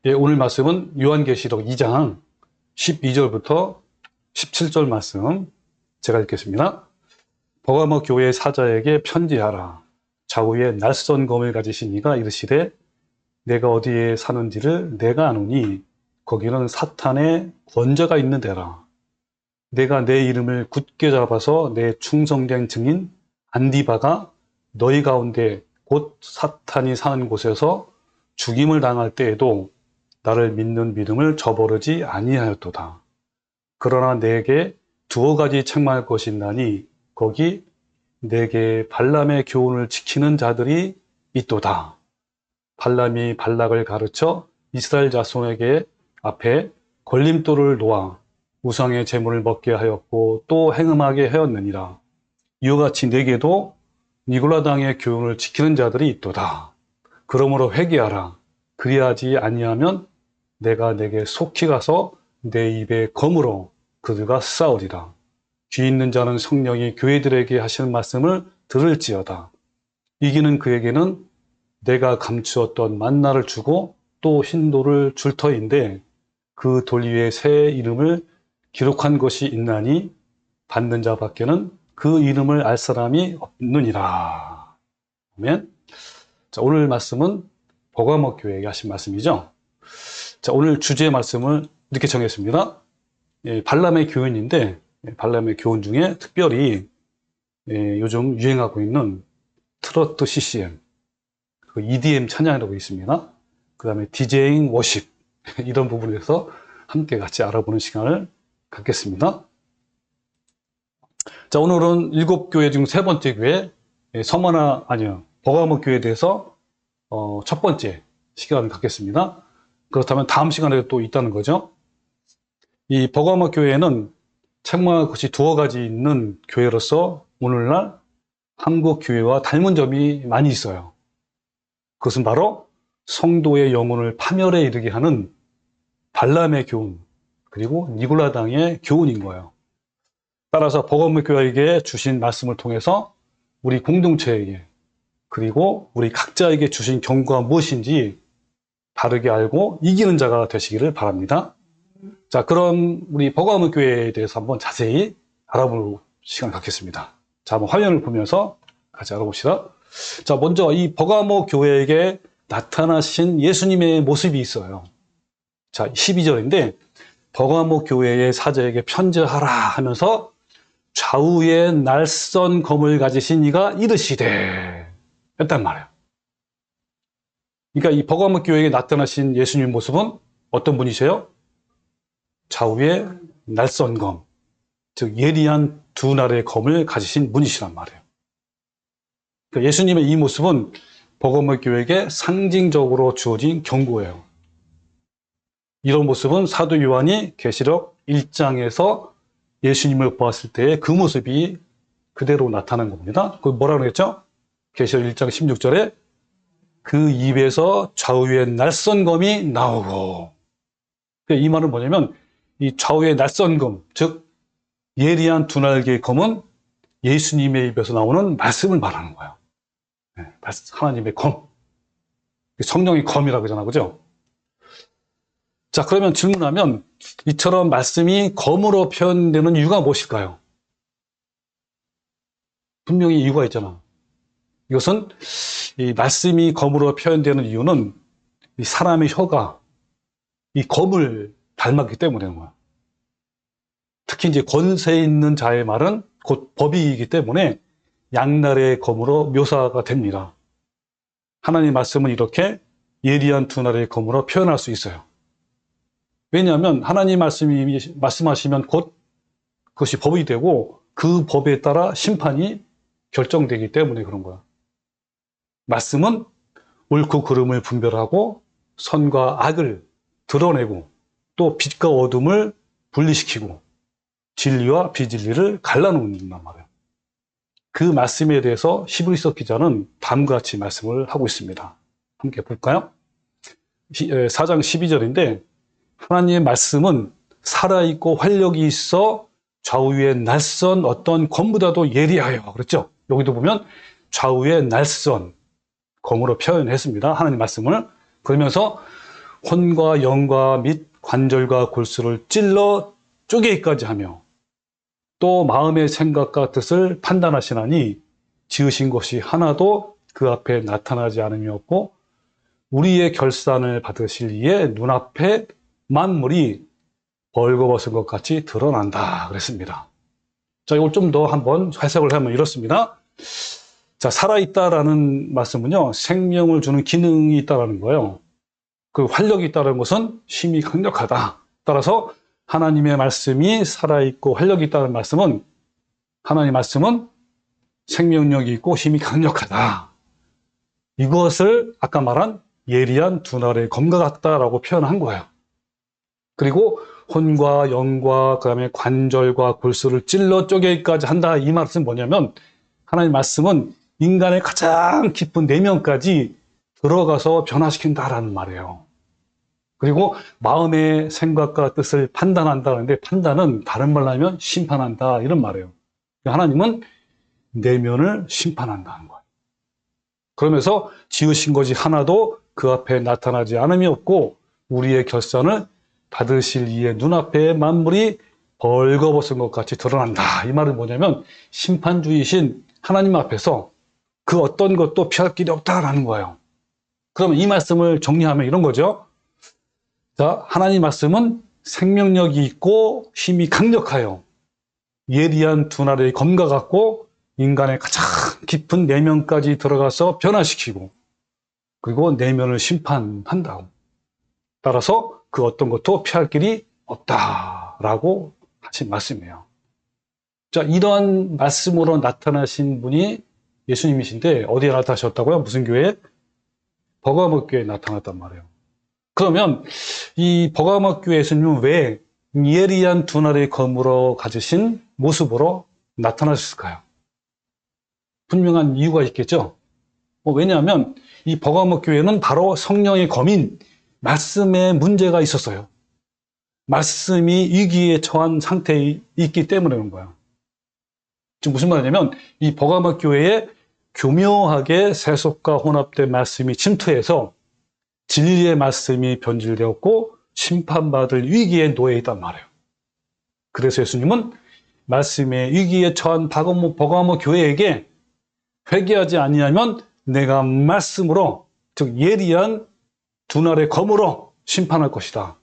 예, 오늘 말씀은 요한계시록 2장 12절부터 17절 말씀 제가 읽겠습니다. 버가모 교회 사자에게 편지하라. 좌우에 낯선 검을 가지신 이가 이르시되 내가 어디에 사는지를 내가 아노니 거기는 사탄의 권자가 있는 데라. 내가 내 이름을 굳게 잡아서 내 충성된 증인 안디바가 너희 가운데 곧 사탄이 사는 곳에서 죽임을 당할 때에도 나를 믿는 믿음을 저버리지 아니하였도다. 그러나 내게 두어 가지 책망할 것이 있나니 거기 내게 발람의 교훈을 지키는 자들이 있도다. 발람이 발락을 가르쳐 이스라엘 자손에게 앞에 걸림돌을 놓아 우상의 제물을 먹게 하였고 또 행음하게 하였느니라. 이와 같이 내게도 니골라당의 교훈을 지키는 자들이 있도다. 그러므로 회개하라. 그리하지 아니하면 내가 내게 속히 가서 내 입에 검으로 그들과 싸우리라. 귀 있는 자는 성령이 교회들에게 하시는 말씀을 들을지어다. 이기는 그에게는 내가 감추었던 만나를 주고 또 흰 돌을 줄 터인데 그 돌 위에 새 이름을 기록한 것이 있나니 받는 자밖에는 그 이름을 알 사람이 없느니라. 아멘. 자, 오늘 말씀은 버가모 교회에게 하신 말씀이죠. 자, 오늘 주제의 말씀을 이렇게 정했습니다. 예, 발람의 교훈인데 발람의 교훈 중에 특별히 요즘 유행하고 있는 트로트 CCM, 그 EDM 찬양이라고 있습니다. 그 다음에 디제잉 워십 이런 부분에서 함께 같이 알아보는 시간을 갖겠습니다. 자, 오늘은 7교회 중 3번째 교회 버가모 교회에 대해서 첫 번째 시간을 갖겠습니다. 그렇다면 다음 시간에 또 있다는 거죠. 이 버가모 교회는 책망할 것이 두어 가지 있는 교회로서 오늘날 한국 교회와 닮은 점이 많이 있어요. 그것은 바로 성도의 영혼을 파멸에 이르게 하는 발람의 교훈, 그리고 니골라당의 교훈인 거예요. 따라서 버가모 교회에게 주신 말씀을 통해서 우리 공동체에게 그리고 우리 각자에게 주신 경고가 무엇인지 바르게 알고 이기는 자가 되시기를 바랍니다. 자, 그럼 우리 버가모 교회에 대해서 한번 자세히 알아볼 시간을 갖겠습니다. 자, 한번 화면을 보면서 같이 알아봅시다. 자, 먼저 이 버가모 교회에게 나타나신 예수님의 모습이 있어요. 자, 12절인데 버가모 교회의 사자에게 편지하라 하면서 좌우에 낯선 검을 가지신 이가 이르시되 했단 말이에요. 그러니까 이 버가모 교회에 나타나신 예수님 모습은 어떤 분이세요? 좌우에 낯선 검, 즉 예리한 두 날의 검을 가지신 분이시란 말이에요. 그러니까 예수님의 이 모습은 버가모 교회에게 상징적으로 주어진 경고예요. 이런 모습은 사도 요한이 계시록 1장에서 예수님을 보았을 때의 그 모습이 그대로 나타난 겁니다. 그 뭐라고 했죠? 계시록 1장 16절에 그 입에서 좌우에 낯선 검이 나오고, 이 말은 뭐냐면 이 좌우의 낯선 검, 즉 예리한 두 날개의 검은 예수님의 입에서 나오는 말씀을 말하는 거예요. 하나님의 검, 성령의 검이라고 하잖아, 그죠? 자, 그러면 질문하면 이처럼 말씀이 검으로 표현되는 이유가 무엇일까요? 분명히 이유가 있잖아. 이것은 이 말씀이 검으로 표현되는 이유는 이 사람의 혀가 이 검을 닮았기 때문인 거야. 특히 이제 권세 있는 자의 말은 곧 법이기 때문에 양날의 검으로 묘사가 됩니다. 하나님 말씀은 이렇게 예리한 두 날의 검으로 표현할 수 있어요. 왜냐하면 하나님 말씀하시면 곧 그것이 법이 되고 그 법에 따라 심판이 결정되기 때문에 그런 거야. 말씀은 옳고 그름을 분별하고 선과 악을 드러내고 또 빛과 어둠을 분리시키고 진리와 비진리를 갈라놓는단 말이에요. 그 말씀에 대해서 히브리서 기자는 다음과 같이 말씀을 하고 있습니다. 함께 볼까요? 4장 12절인데 하나님의 말씀은 살아있고 활력이 있어 좌우에 낯선 어떤 검보다도 예리하여 그랬죠? 여기도 보면 좌우에 낯선 검으로 표현했습니다. 하나님 말씀을. 그러면서 혼과 영과 및 관절과 골수를 찔러 쪼개기까지 하며 또 마음의 생각과 뜻을 판단하시나니 지으신 것이 하나도 그 앞에 나타나지 않음이 없고 우리의 결산을 받으실 이에 눈앞에 만물이 벌거벗은 것 같이 드러난다 그랬습니다. 자, 이걸 좀 더 한번 해석을 하면 이렇습니다. 자, 살아있다라는 말씀은요, 생명을 주는 기능이 있다라는 거예요. 그 활력이 있다는 것은 힘이 강력하다. 따라서 하나님의 말씀이 살아있고 활력이 있다는 말씀은 하나님의 말씀은 생명력이 있고 힘이 강력하다. 이것을 아까 말한 예리한 두 날의 검과 같다라고 표현한 거예요. 그리고 혼과 영과 그다음에 관절과 골수를 찔러 쪼개기까지 한다. 이 말씀은 뭐냐면 하나님의 말씀은 인간의 가장 깊은 내면까지 들어가서 변화시킨다라는 말이에요. 그리고 마음의 생각과 뜻을 판단한다는데 판단은 다른 말로 하면 심판한다 이런 말이에요. 하나님은 내면을 심판한다는 거예요. 그러면서 지으신 것이 하나도 그 앞에 나타나지 않음이 없고 우리의 결산을 받으실 이의 눈앞에 만물이 벌거벗은 것 같이 드러난다. 이 말은 뭐냐면 심판주이신 하나님 앞에서 그 어떤 것도 피할 길이 없다라는 거예요. 그러면 이 말씀을 정리하면 이런 거죠. 자, 하나님 말씀은 생명력이 있고 힘이 강력하여 예리한 두 날의 검과 같고 인간의 가장 깊은 내면까지 들어가서 변화시키고 그리고 내면을 심판한다. 따라서 그 어떤 것도 피할 길이 없다라고 하신 말씀이에요. 자, 이러한 말씀으로 나타나신 분이 예수님이신데 어디에 나타나셨다고요? 무슨 교회에? 버가모 교회에 나타났단 말이에요. 그러면 이 버가모 교회 예수님은 왜 예리한 두 날의 검으로 가지신 모습으로 나타나셨을까요? 분명한 이유가 있겠죠. 왜냐하면 이 버가모 교회는 바로 성령의 검인 말씀에 문제가 있었어요. 말씀이 위기에 처한 상태에 있기 때문에 그런 거예요. 지금 무슨 말이냐면 이 버가모 교회에 교묘하게 세속과 혼합된 말씀이 침투해서 진리의 말씀이 변질되었고 심판받을 위기에 놓여 있단 말이에요. 그래서 예수님은 말씀의 위기에 처한 버가모 교회에게 회개하지 아니하면 내가 말씀으로 즉 예리한 두 날의 검으로 심판할 것이다.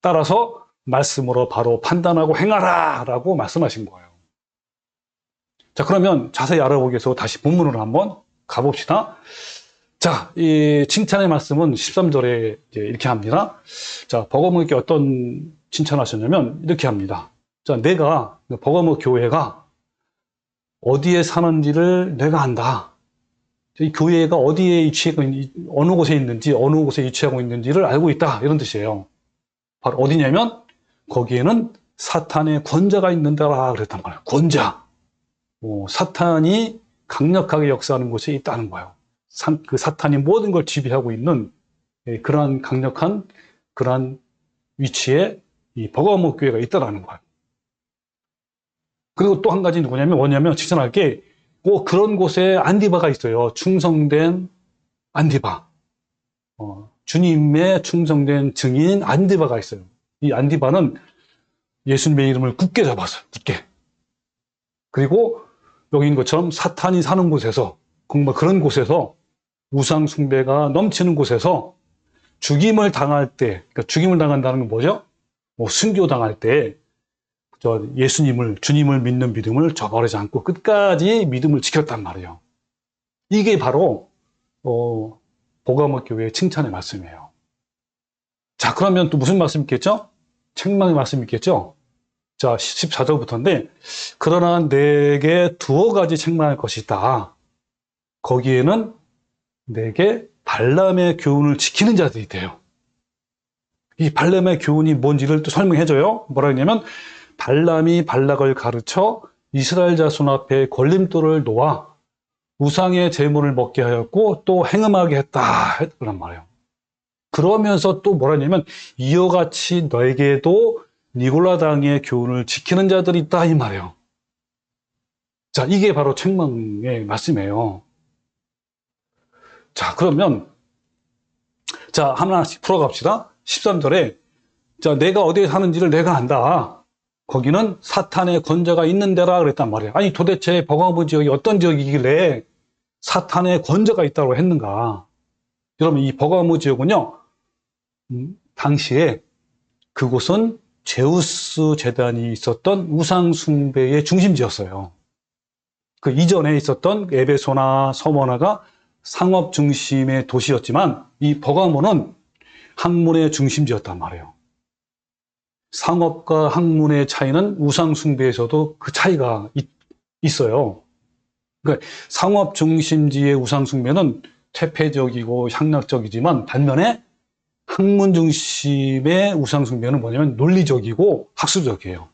따라서 말씀으로 바로 판단하고 행하라 라고 말씀하신 거예요. 자, 그러면 자세히 알아보기 위해서 다시 본문으로 한번 가봅시다. 자, 이 칭찬의 말씀은 13절에 이렇게 합니다. 자, 버가모에게 어떤 칭찬하셨냐면 이렇게 합니다. 자, 내가 버가모 교회가 어디에 사는지를 내가 안다. 이 교회가 어디에 위치하고 어느 곳에 있는지 어느 곳에 위치하고 있는지를 알고 있다 이런 뜻이에요. 바로 어디냐면 거기에는 사탄의 권자가 있는다라 그랬단 말이에요. 권자. 사탄이 강력하게 역사하는 곳에 있다는 거예요. 그 사탄이 모든 걸 지배하고 있는 그러한 강력한 그러한 위치에 이 버가모 교회가 있다라는 거예요. 그리고 또 한 가지 뭐냐면 칭찬할 게 그런 곳에 안디바가 있어요. 충성된 안디바. 주님의 충성된 증인 안디바가 있어요. 이 안디바는 예수님의 이름을 굳게 잡았어요. 굳게. 그리고 여기 있는 것처럼 사탄이 사는 곳에서 정말 그런 곳에서 우상 숭배가 넘치는 곳에서 죽임을 당할 때, 그러니까 죽임을 당한다는 건 뭐죠? 순교 당할 때 주님을 믿는 믿음을 저버리지 않고 끝까지 믿음을 지켰단 말이에요. 이게 바로 버가모 교회의 칭찬의 말씀이에요. 자, 그러면 또 무슨 말씀 있겠죠? 책망의 말씀 있겠죠? 자, 14절부터인데 그러나 내게 두어 가지 책망할 것이 있다. 거기에는 내게 발람의 교훈을 지키는 자들이 돼요. 이 발람의 교훈이 뭔지를 또 설명해줘요. 뭐라 했냐면 발람이 발락을 가르쳐 이스라엘 자손 앞에 걸림돌을 놓아 우상의 제물을 먹게 하였고 또 행음하게 했다 그런 말이에요. 그러면서 또 뭐라 했냐면 이와 같이 너에게도 니골라당의 교훈을 지키는 자들이 있다 이 말이에요. 자, 이게 바로 책망의 말씀이에요. 자, 그러면 자, 하나씩 풀어갑시다. 13절에 자, 내가 어디에 사는지를 내가 안다. 거기는 사탄의 권자가 있는 데라 그랬단 말이에요. 아니 도대체 버가모 지역이 어떤 지역이길래 사탄의 권자가 있다고 했는가. 여러분 이 버가모 지역은요. 당시에 그곳은 제우스 제단이 있었던 우상 숭배의 중심지였어요. 그 이전에 있었던 에베소나 서머나가 상업 중심의 도시였지만 이 버가모는 학문의 중심지였단 말이에요. 상업과 학문의 차이는 우상 숭배에서도 그 차이가 있어요. 그러니까 상업 중심지의 우상 숭배는 퇴폐적이고 향락적이지만 반면에 학문 중심의 우상 숭배는 뭐냐면 논리적이고 학술적이에요.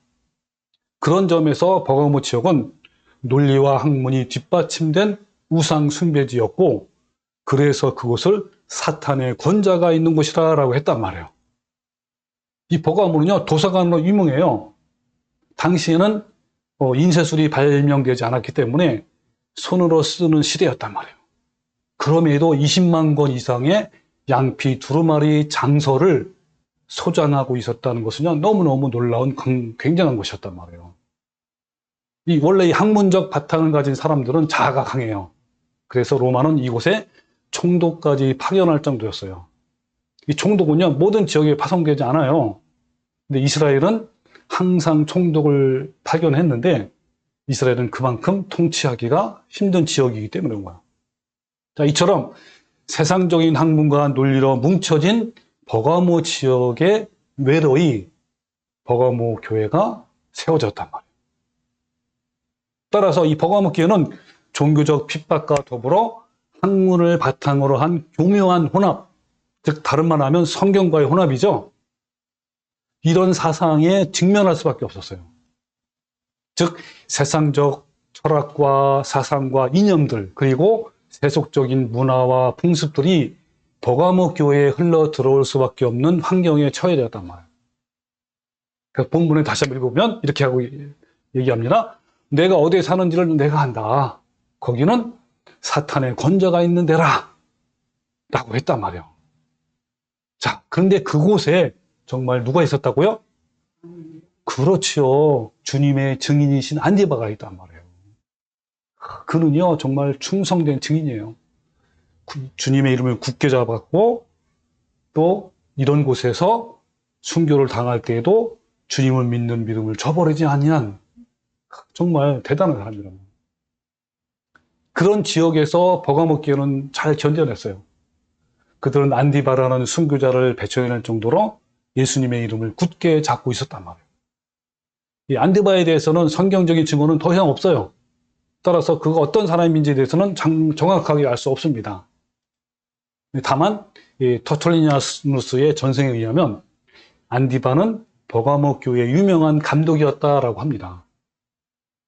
그런 점에서 버가모 지역은 논리와 학문이 뒷받침된 우상 숭배지였고 그래서 그곳을 사탄의 권자가 있는 곳이라고 했단 말이에요. 이 버가모는요 도서관으로 유명해요. 당시에는 인쇄술이 발명되지 않았기 때문에 손으로 쓰는 시대였단 말이에요. 그럼에도 20만 권 이상의 양피 두루마리 장서를 소장하고 있었다는 것은요 너무너무 놀라운 굉장한 것이었단 말이에요. 원래 이 학문적 바탕을 가진 사람들은 자아가 강해요. 그래서 로마는 이곳에 총독까지 파견할 정도였어요. 이 총독은요 모든 지역에 파송되지 않아요. 근데 이스라엘은 항상 총독을 파견했는데 이스라엘은 그만큼 통치하기가 힘든 지역이기 때문에 그런 거예요. 자, 이처럼 세상적인 학문과 논리로 뭉쳐진 버가모 지역의 외로이 버가모 교회가 세워졌단 말이에요. 따라서 이 버가모 교회는 종교적 핍박과 더불어 학문을 바탕으로 한 교묘한 혼합, 즉 다른 말 하면 성경과의 혼합이죠. 이런 사상에 직면할 수밖에 없었어요. 즉 세상적 철학과 사상과 이념들 그리고 세속적인 문화와 풍습들이 버가모 교회에 흘러 들어올 수밖에 없는 환경에 처해졌단 말이에요. 그래서 본문에 다시 한번 읽어보면 이렇게 하고 얘기합니다. 내가 어디에 사는지를 내가 안다. 거기는 사탄의 권자가 있는 데라 라고 했단 말이에요. 자, 그런데 그곳에 정말 누가 있었다고요? 그렇지요. 주님의 증인이신 안디바가 있단 말이에요. 그는요 정말 충성된 증인이에요. 주님의 이름을 굳게 잡았고 또 이런 곳에서 순교를 당할 때에도 주님을 믿는 믿음을 저버리지 아니한 정말 대단한 사람이라고. 그런 지역에서 버가모 교회는 잘 견뎌냈어요. 그들은 안디바라는 순교자를 배척해낼 정도로 예수님의 이름을 굳게 잡고 있었단 말이에요. 이 안디바에 대해서는 성경적인 증거는 더 이상 없어요. 따라서 그가 어떤 사람인지에 대해서는 정확하게 알 수 없습니다. 다만 터툴리니아누스의 전생에 의하면 안디바는 버가모 교회의 유명한 감독이었다라고 합니다.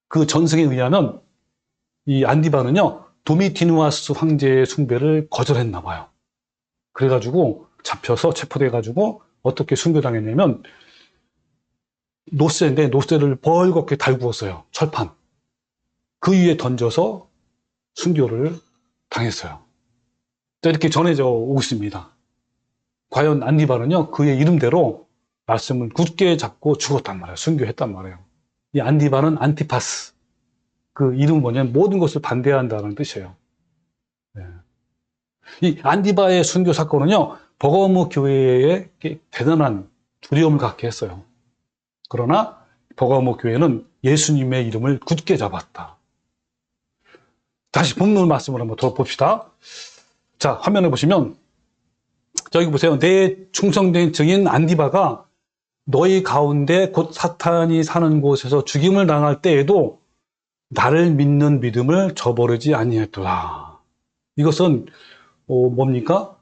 그 전생에 의하면 이 안디바는요 도미티누아스 황제의 숭배를 거절했나 봐요. 그래가지고 잡혀서 체포돼가지고 어떻게 순교당했냐면 노새인데 노새를 벌겋게 달구었어요. 철판. 그 위에 던져서 순교를 당했어요. 이렇게 전해져 오고 있습니다. 과연 안디바는요 그의 이름대로 말씀을 굳게 잡고 죽었단 말이에요. 순교했단 말이에요. 이 안디바는 안티파스, 그 이름은 뭐냐면 모든 것을 반대한다는 뜻이에요. 네. 이 안디바의 순교 사건은요 버가모 교회에 대단한 두려움을 갖게 했어요. 그러나 버가모 교회는 예수님의 이름을 굳게 잡았다. 다시 본문 말씀을 한번 더 봅시다. 자, 화면에 보시면 저기 보세요. 내 충성된 증인 안디바가 너희 가운데 곧 사탄이 사는 곳에서 죽임을 당할 때에도 나를 믿는 믿음을 저버리지 아니했더라. 이것은 뭡니까?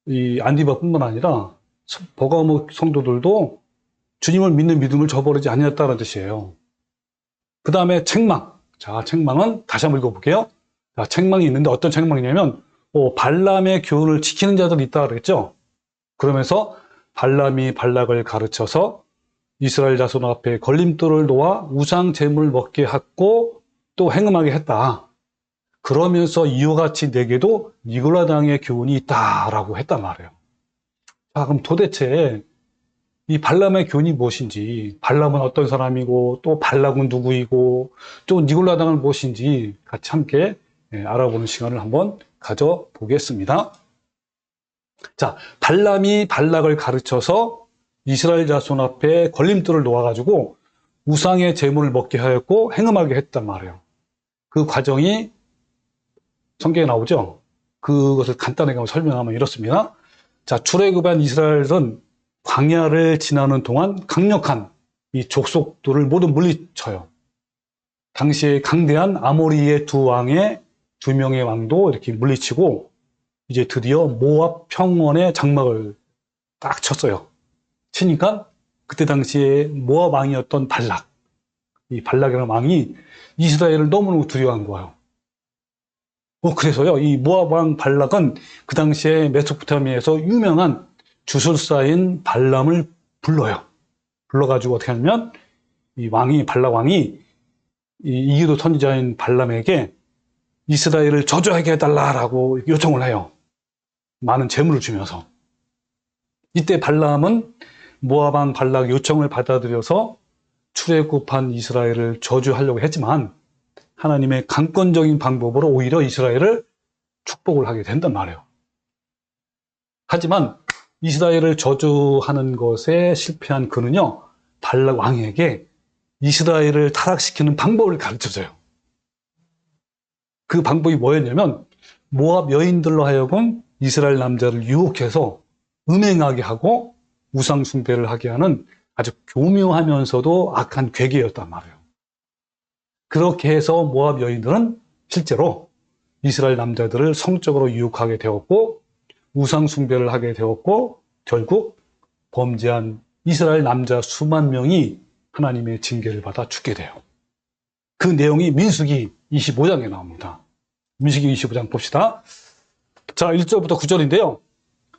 이 안디바뿐만 아니라 버가모 성도들도 주님을 믿는 믿음을 저버리지 아니했다는 뜻이에요. 그 다음에 책망. 자, 책망은 다시 한번 읽어볼게요. 자, 책망이 있는데 어떤 책망이냐면 발람의 교훈을 지키는 자들이 있다 그랬죠. 그러면서 발람이 발락을 가르쳐서 이스라엘 자손 앞에 걸림돌을 놓아 우상 제물을 먹게 했고 또 행음하게 했다. 그러면서 이와 같이 내게도 니골라당의 교훈이 있다라고 했단 말이에요. 자, 그럼 도대체 이 발람의 교훈이 무엇인지, 발람은 어떤 사람이고, 또 발락은 누구이고, 또 니골라당은 무엇인지 같이 함께 알아보는 시간을 한번 가져보겠습니다. 자, 발람이 발락을 가르쳐서 이스라엘 자손 앞에 걸림돌을 놓아가지고 우상의 제물을 먹게 하였고 행음하게 했단 말이에요. 그 과정이 성경에 나오죠. 그것을 간단하게 한번 설명하면 이렇습니다. 자, 출애굽한 이스라엘은 광야를 지나는 동안 강력한 이 족속들을 모두 물리쳐요. 당시에 강대한 아모리의 두 명의 왕도 이렇게 물리치고 이제 드디어 모압 평원의 장막을 딱 쳤어요. 치니까 그때 당시에 모압 왕이었던 발락, 이 발락이라는 왕이 이스라엘을 너무너무 두려워한 거예요. 그래서요, 이 모압 왕 발락은 그 당시에 메소포타미아에서 유명한 주술사인 발람을 불러요. 불러가지고 어떻게 하냐면 이 왕이 발락 왕이 이 이기도 선지자인 발람에게 이스라엘을 저주하게 해달라라고 요청을 해요. 많은 재물을 주면서. 이때 발람은 모압 왕 발락의 요청을 받아들여서 출애굽한 이스라엘을 저주하려고 했지만 하나님의 강권적인 방법으로 오히려 이스라엘을 축복을 하게 된단 말이에요. 하지만 이스라엘을 저주하는 것에 실패한 그는요, 발락 왕에게 이스라엘을 타락시키는 방법을 가르쳐줘요. 그 방법이 뭐였냐면 모압 여인들로 하여금 이스라엘 남자를 유혹해서 음행하게 하고 우상 숭배를 하게 하는 아주 교묘하면서도 악한 괴계였단 말이에요. 그렇게 해서 모압 여인들은 실제로 이스라엘 남자들을 성적으로 유혹하게 되었고 우상 숭배를 하게 되었고 결국 범죄한 이스라엘 남자 수만 명이 하나님의 징계를 받아 죽게 돼요. 그 내용이 민수기 25장에 나옵니다. 민수기 25장 봅시다. 자, 1절부터 9절인데요.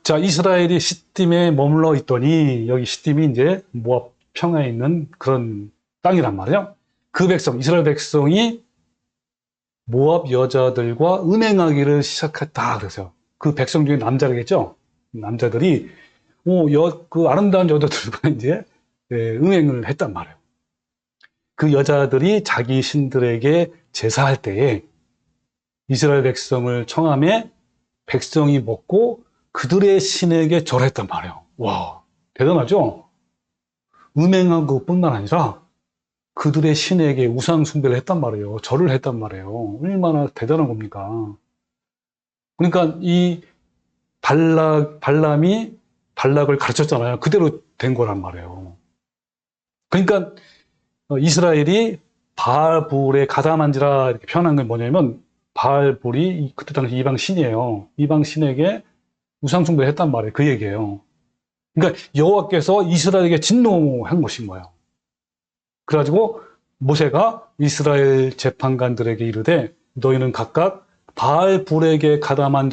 자, 이스라엘이 시딤에 머물러 있더니 여기 시딤이 이제 모압 평야에 있는 그런 땅이란 말이에요. 그 백성, 이스라엘 백성이 모압 여자들과 음행하기를 시작했다 그래서요. 그 백성 중에 남자라겠죠. 남자들이 그 아름다운 여자들과 이제 음행을 했단 말이에요. 그 여자들이 자기 신들에게 제사할 때에 이스라엘 백성을 청함해 백성이 먹고 그들의 신에게 절했단 말이에요. 와, 대단하죠? 음행한 것뿐만 아니라 그들의 신에게 우상 숭배를 했단 말이에요. 절을 했단 말이에요. 얼마나 대단한 겁니까? 그러니까 이 발람이 발락을 가르쳤잖아요. 그대로 된 거란 말이에요. 그러니까 이스라엘이 바알불에 가담한지라 이렇게 표현한 건 뭐냐면 바알불이 그때 당시 이방 신이에요. 이방 신에게 우상 숭배를 했단 말이에요. 그 얘기예요. 그러니까 여호와께서 이스라엘에게 진노한 것인 거예요. 그래가지고 모세가 이스라엘 재판관들에게 이르되 너희는 각각 바알불에게 가담한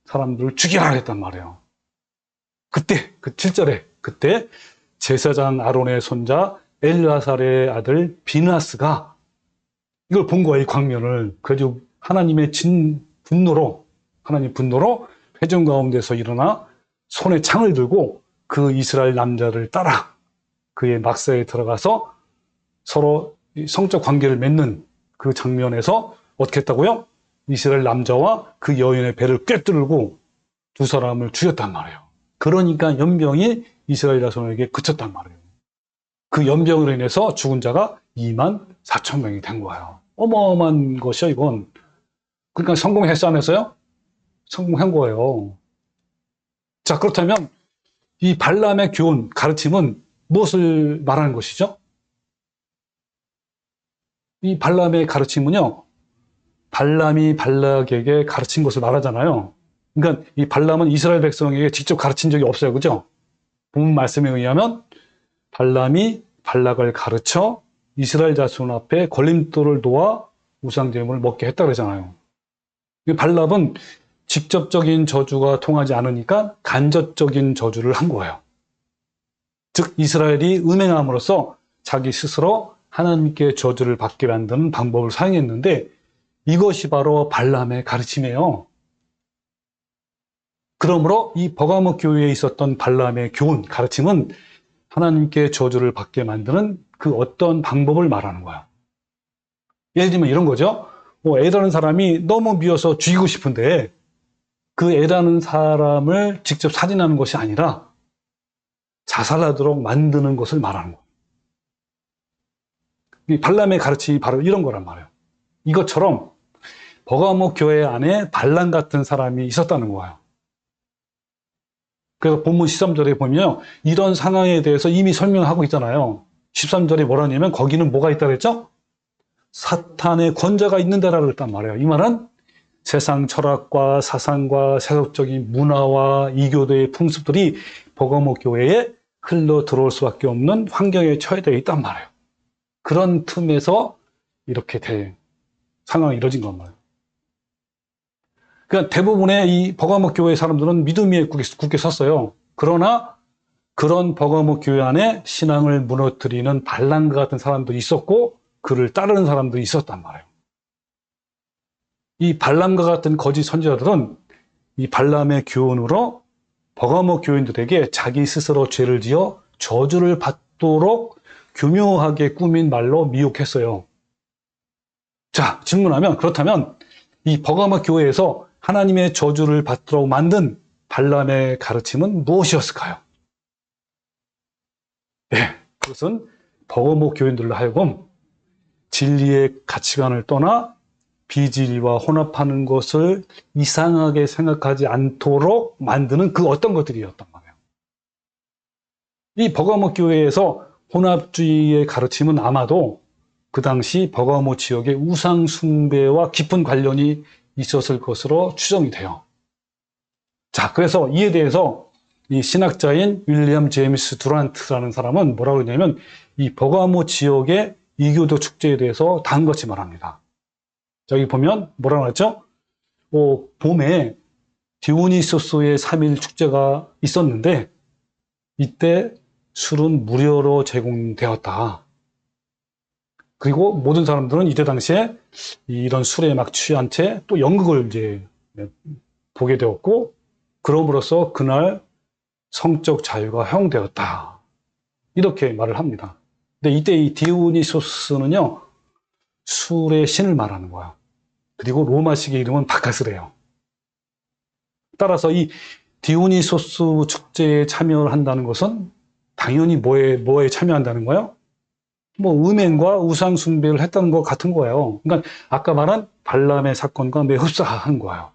사람들을 죽이라 했단 말이에요. 그때 그 7절에 그때 제사장 아론의 손자 엘르아살의 아들 비느하스가 이걸 본 거예요. 이 광면을. 그래서 하나님 분노로 회중 가운데서 일어나 손에 창을 들고 그 이스라엘 남자를 따라 그의 막사에 들어가서 서로 성적 관계를 맺는 그 장면에서 어떻게 했다고요? 이스라엘 남자와 그 여인의 배를 꿰뚫고 두 사람을 죽였단 말이에요. 그러니까 연병이 이스라엘 자손에게 그쳤단 말이에요. 그 연병으로 인해서 죽은 자가 24,000명이 된 거예요. 어마어마한 것이요, 이건. 그러니까 성공했어, 안 했어요? 성공한 거예요. 자, 그렇다면 이 발람의 교훈, 가르침은 무엇을 말하는 것이죠? 이 발람의 가르침은요, 발람이 발락에게 가르친 것을 말하잖아요. 그러니까 이 발람은 이스라엘 백성에게 직접 가르친 적이 없어요. 그죠? 본문 말씀에 의하면 발람이 발락을 가르쳐 이스라엘 자손 앞에 걸림돌을 놓아 우상제물을 먹게 했다 그러잖아요. 발람은 직접적인 저주가 통하지 않으니까 간접적인 저주를 한 거예요. 즉 이스라엘이 음행함으로써 자기 스스로 하나님께 저주를 받게 만드는 방법을 사용했는데 이것이 바로 발람의 가르침이에요. 그러므로 이 버가모 교회에 있었던 발람의 교훈, 가르침은 하나님께 저주를 받게 만드는 그 어떤 방법을 말하는 거야. 예를 들면 이런 거죠. 애라는 사람이 너무 미워서 죽이고 싶은데 그 애라는 사람을 직접 살인하는 것이 아니라 자살하도록 만드는 것을 말하는 거예요. 이 발람의 가르침이 바로 이런 거란 말이에요. 이것처럼 버가모 교회 안에 발람 같은 사람이 있었다는 거예요. 그래서 본문 13절에 보면 이런 상황에 대해서 이미 설명하고 있잖아요. 13절에 뭐라냐면 거기는 뭐가 있다고 했죠? 사탄의 권자가 있는 데라고 했단 말이에요. 이 말은 세상 철학과 사상과 세속적인 문화와 이교도의 풍습들이 버가모 교회에 흘러 들어올 수밖에 없는 환경에 처해되어 있단 말이에요. 그런 틈에서 이렇게 될 상황이 이뤄진 건 말이에요. 그러니까 대부분의 이 버가모 교회 사람들은 믿음 위에 굳게 섰어요. 그러나 그런 버가모 교회 안에 신앙을 무너뜨리는 발람과 같은 사람도 있었고 그를 따르는 사람도 있었단 말이에요. 이 발람과 같은 거짓 선지자들은 이 발람의 교훈으로 버가모 교인들에게 자기 스스로 죄를 지어 저주를 받도록 교묘하게 꾸민 말로 미혹했어요. 자, 질문하면 그렇다면 이 버가모 교회에서 하나님의 저주를 받도록 만든 발람의 가르침은 무엇이었을까요? 네, 그것은 버가모 교인들로 하여금 진리의 가치관을 떠나 비진리와 혼합하는 것을 이상하게 생각하지 않도록 만드는 그 어떤 것들이었단 말이에요. 이 버가모 교회에서 혼합주의의 가르침은 아마도 그 당시 버가모 지역의 우상 숭배와 깊은 관련이 있었을 것으로 추정이 돼요. 자, 그래서 이에 대해서 이 신학자인 윌리엄 제임스 두란트라는 사람은 뭐라고 했냐면 이 버가모 지역의 이교도 축제에 대해서 다음같이 말합니다. 자, 여기 보면 뭐라고 했죠? 봄에 디오니소스의 3일 축제가 있었는데 이때 술은 무료로 제공되었다. 그리고 모든 사람들은 이때 당시에 이런 술에 막 취한 채 또 연극을 이제 보게 되었고 그럼으로써 그날 성적 자유가 허용되었다. 이렇게 말을 합니다. 근데 이때 이 디오니소스는요, 술의 신을 말하는 거예요. 그리고 로마식의 이름은 바카스래요. 따라서 이 디오니소스 축제에 참여를 한다는 것은 당연히 뭐에 참여한다는 거예요? 뭐 음행과 우상 숭배를 했다는 것 같은 거예요. 그러니까 아까 말한 발람의 사건과 매우 흡사한 거예요.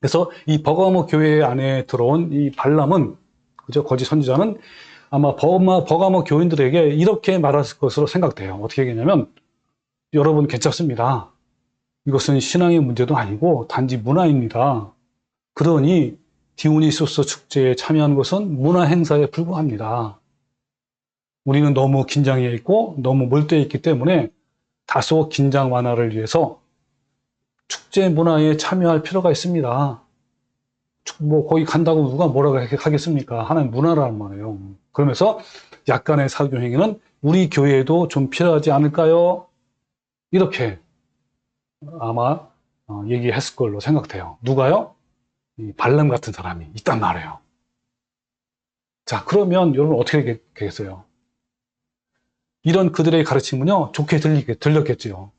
그래서 이 버가모 교회 안에 들어온 이 발람은, 그죠? 거짓 선지자는 아마 버가모 교인들에게 이렇게 말했을 것으로 생각돼요. 어떻게 얘기냐면, 여러분 괜찮습니다. 이것은 신앙의 문제도 아니고 단지 문화입니다. 그러니 디오니소스 축제에 참여한 것은 문화 행사에 불과합니다. 우리는 너무 긴장해 있고 너무 몰두해 있기 때문에 다소 긴장 완화를 위해서 축제 문화에 참여할 필요가 있습니다. 뭐 거기 간다고 누가 뭐라고 하겠습니까? 하나의 문화라는 말이에요. 그러면서 약간의 사교 행위는 우리 교회에도 좀 필요하지 않을까요? 이렇게 아마 얘기했을 걸로 생각돼요. 누가요? 이 발람 같은 사람이 있단 말이에요. 자, 그러면 여러분 어떻게 되겠어요? 이런 그들의 가르침은요, 좋게 들렸겠지요.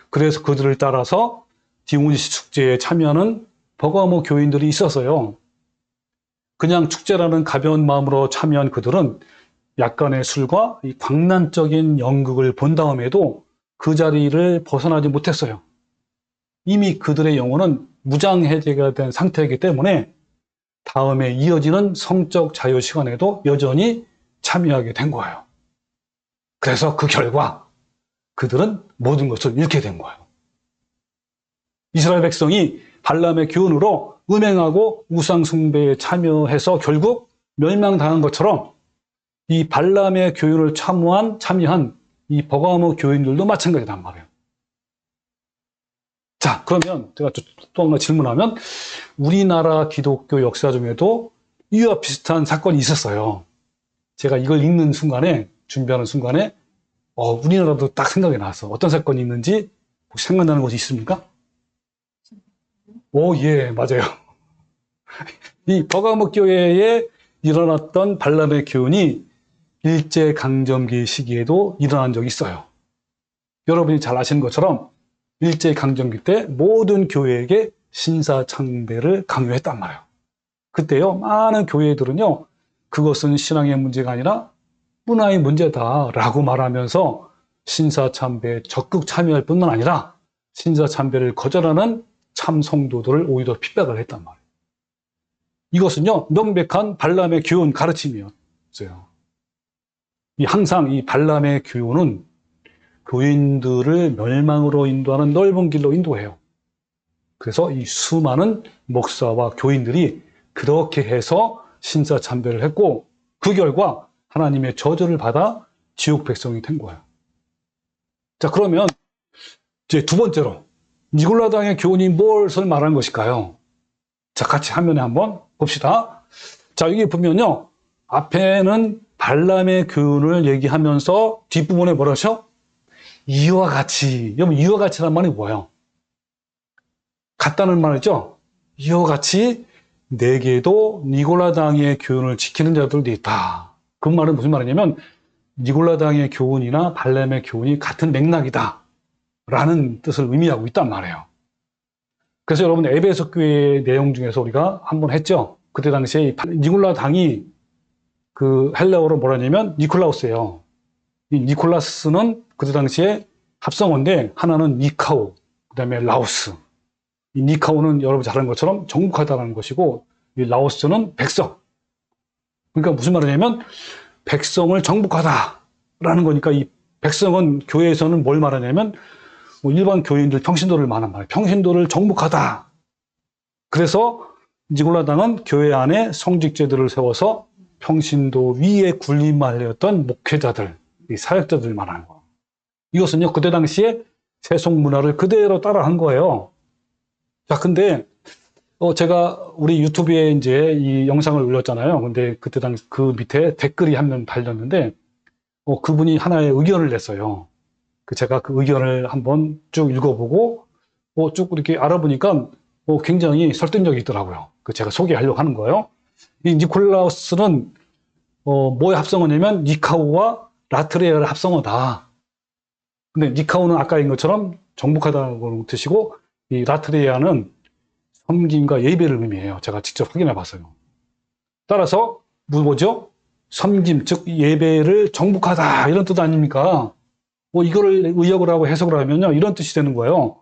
그래서 그들을 따라서 디오니시 축제에 참여하는 버가모 교인들이 있었어요. 그냥 축제라는 가벼운 마음으로 참여한 그들은 약간의 술과 이 광란적인 연극을 본 다음에도 그 자리를 벗어나지 못했어요. 이미 그들의 영혼은 무장해제가 된 상태이기 때문에 다음에 이어지는 성적 자유 시간에도 여전히 참여하게 된 거예요. 그래서 그 결과 그들은 모든 것을 잃게 된 거예요. 이스라엘 백성이 발람의 교훈으로 음행하고 우상 숭배에 참여해서 결국 멸망당한 것처럼 이 발람의 교훈을 참여한 이 버가모 교인들도 마찬가지란 말이에요. 자, 그러면 제가 또 하나 질문하면 우리나라 기독교 역사 중에도 이와 비슷한 사건이 있었어요. 제가 이걸 읽는 순간에, 준비하는 순간에 우리나라도 딱 생각이 나왔어. 어떤 사건이 있는지 혹시 생각나는 것이 있습니까? 오, 예, 맞아요. 이 버가모 교회에 일어났던 발람의 기운이 일제강점기 시기에도 일어난 적이 있어요. 여러분이 잘 아시는 것처럼 일제강점기 때 모든 교회에게 신사참배를 강요했단 말이에요. 그때요, 많은 교회들은요, 그것은 신앙의 문제가 아니라 문화의 문제다라고 말하면서 신사참배에 적극 참여할 뿐만 아니라 신사참배를 거절하는 참성도들을 오히려 핍박을 했단 말이에요. 이것은요, 명백한 발람의 교훈 가르침이었어요. 항상 이 발람의 교훈은 교인들을 멸망으로 인도하는 넓은 길로 인도해요. 그래서 이 수많은 목사와 교인들이 그렇게 해서 신사참배를 했고, 그 결과 하나님의 저주를 받아 지옥 백성이 된 거예요. 자, 그러면 이제 두 번째로 니골라당의 교훈이 무엇을 말하는 것일까요? 자, 같이 화면에 한번 봅시다. 자, 여기 보면요, 앞에는 발람의 교훈을 얘기하면서 뒷부분에 뭐라죠? 이와 같이. 여러분, 이와 같이란 말이 뭐예요? 같다는 말이죠. 이와 같이 내게도 니골라당의 교훈을 지키는 자들도 있다. 그 말은 무슨 말이냐면 니골라당의 교훈이나 발람의 교훈이 같은 맥락이다 라는 뜻을 의미하고 있단 말이에요. 그래서 여러분, 에베소 교회의 내용 중에서 우리가 한번 했죠. 그때 당시에 니골라당이 그 헬라어로 뭐라 하냐면 니콜라우스예요. 이 니콜라스는 그때 당시에 합성어인데 하나는 니카오, 그 다음에 라오스. 이 니카오는 여러분 잘 아는 것처럼 정복하다는 것이고, 이 라오스는 백성. 그러니까 무슨 말이냐면 백성을 정복하다라는 거니까, 이 백성은 교회에서는 뭘 말하냐면 일반 교인들 평신도를 말하는 말이에요. 평신도를 정복하다. 그래서 니골라당은 교회 안에 성직제들을 세워서 평신도 위에 군림하였던 목회자들, 이 사역자들 말하는 거예요. 이것은요, 그때 당시에 세속 문화를 그대로 따라한 거예요. 자, 근데 제가 우리 유튜브에 이제 이 영상을 올렸잖아요. 근데 그때 당시 그 밑에 댓글이 한 명 달렸는데 그분이 하나의 의견을 냈어요. 제가 그 의견을 한번 쭉 읽어보고 쭉 이렇게 알아보니까 굉장히 설득력이 있더라고요. 제가 소개하려고 하는 거예요. 이 니콜라우스는 뭐의 합성어냐면 니카오와 라트레아의 합성어다. 근데 니카오는 아까인 것처럼 정복하다는 뜻이고, 이 라트레아는 섬김과 예배를 의미해요. 제가 직접 확인해 봤어요. 따라서 뭐죠? 섬김, 즉 예배를 정복하다, 이런 뜻 아닙니까? 이거를 의역을 하고 해석을 하면요, 이런 뜻이 되는 거예요.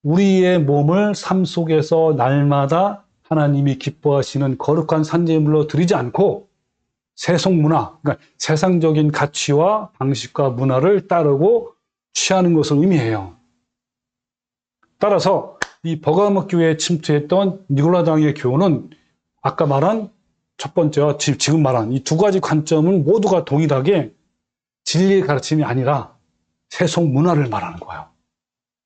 우리의 몸을 삶 속에서 날마다 하나님이 기뻐하시는 거룩한 산제물로 드리지 않고 세속 문화, 그러니까 세상적인 가치와 방식과 문화를 따르고 취하는 것을 의미해요. 따라서 이 버가모 교회에 침투했던 니골라당의 교훈은 아까 말한 첫 번째와 지금 말한 이 두 가지 관점은 모두가 동일하게 진리의 가르침이 아니라 세속 문화를 말하는 거예요.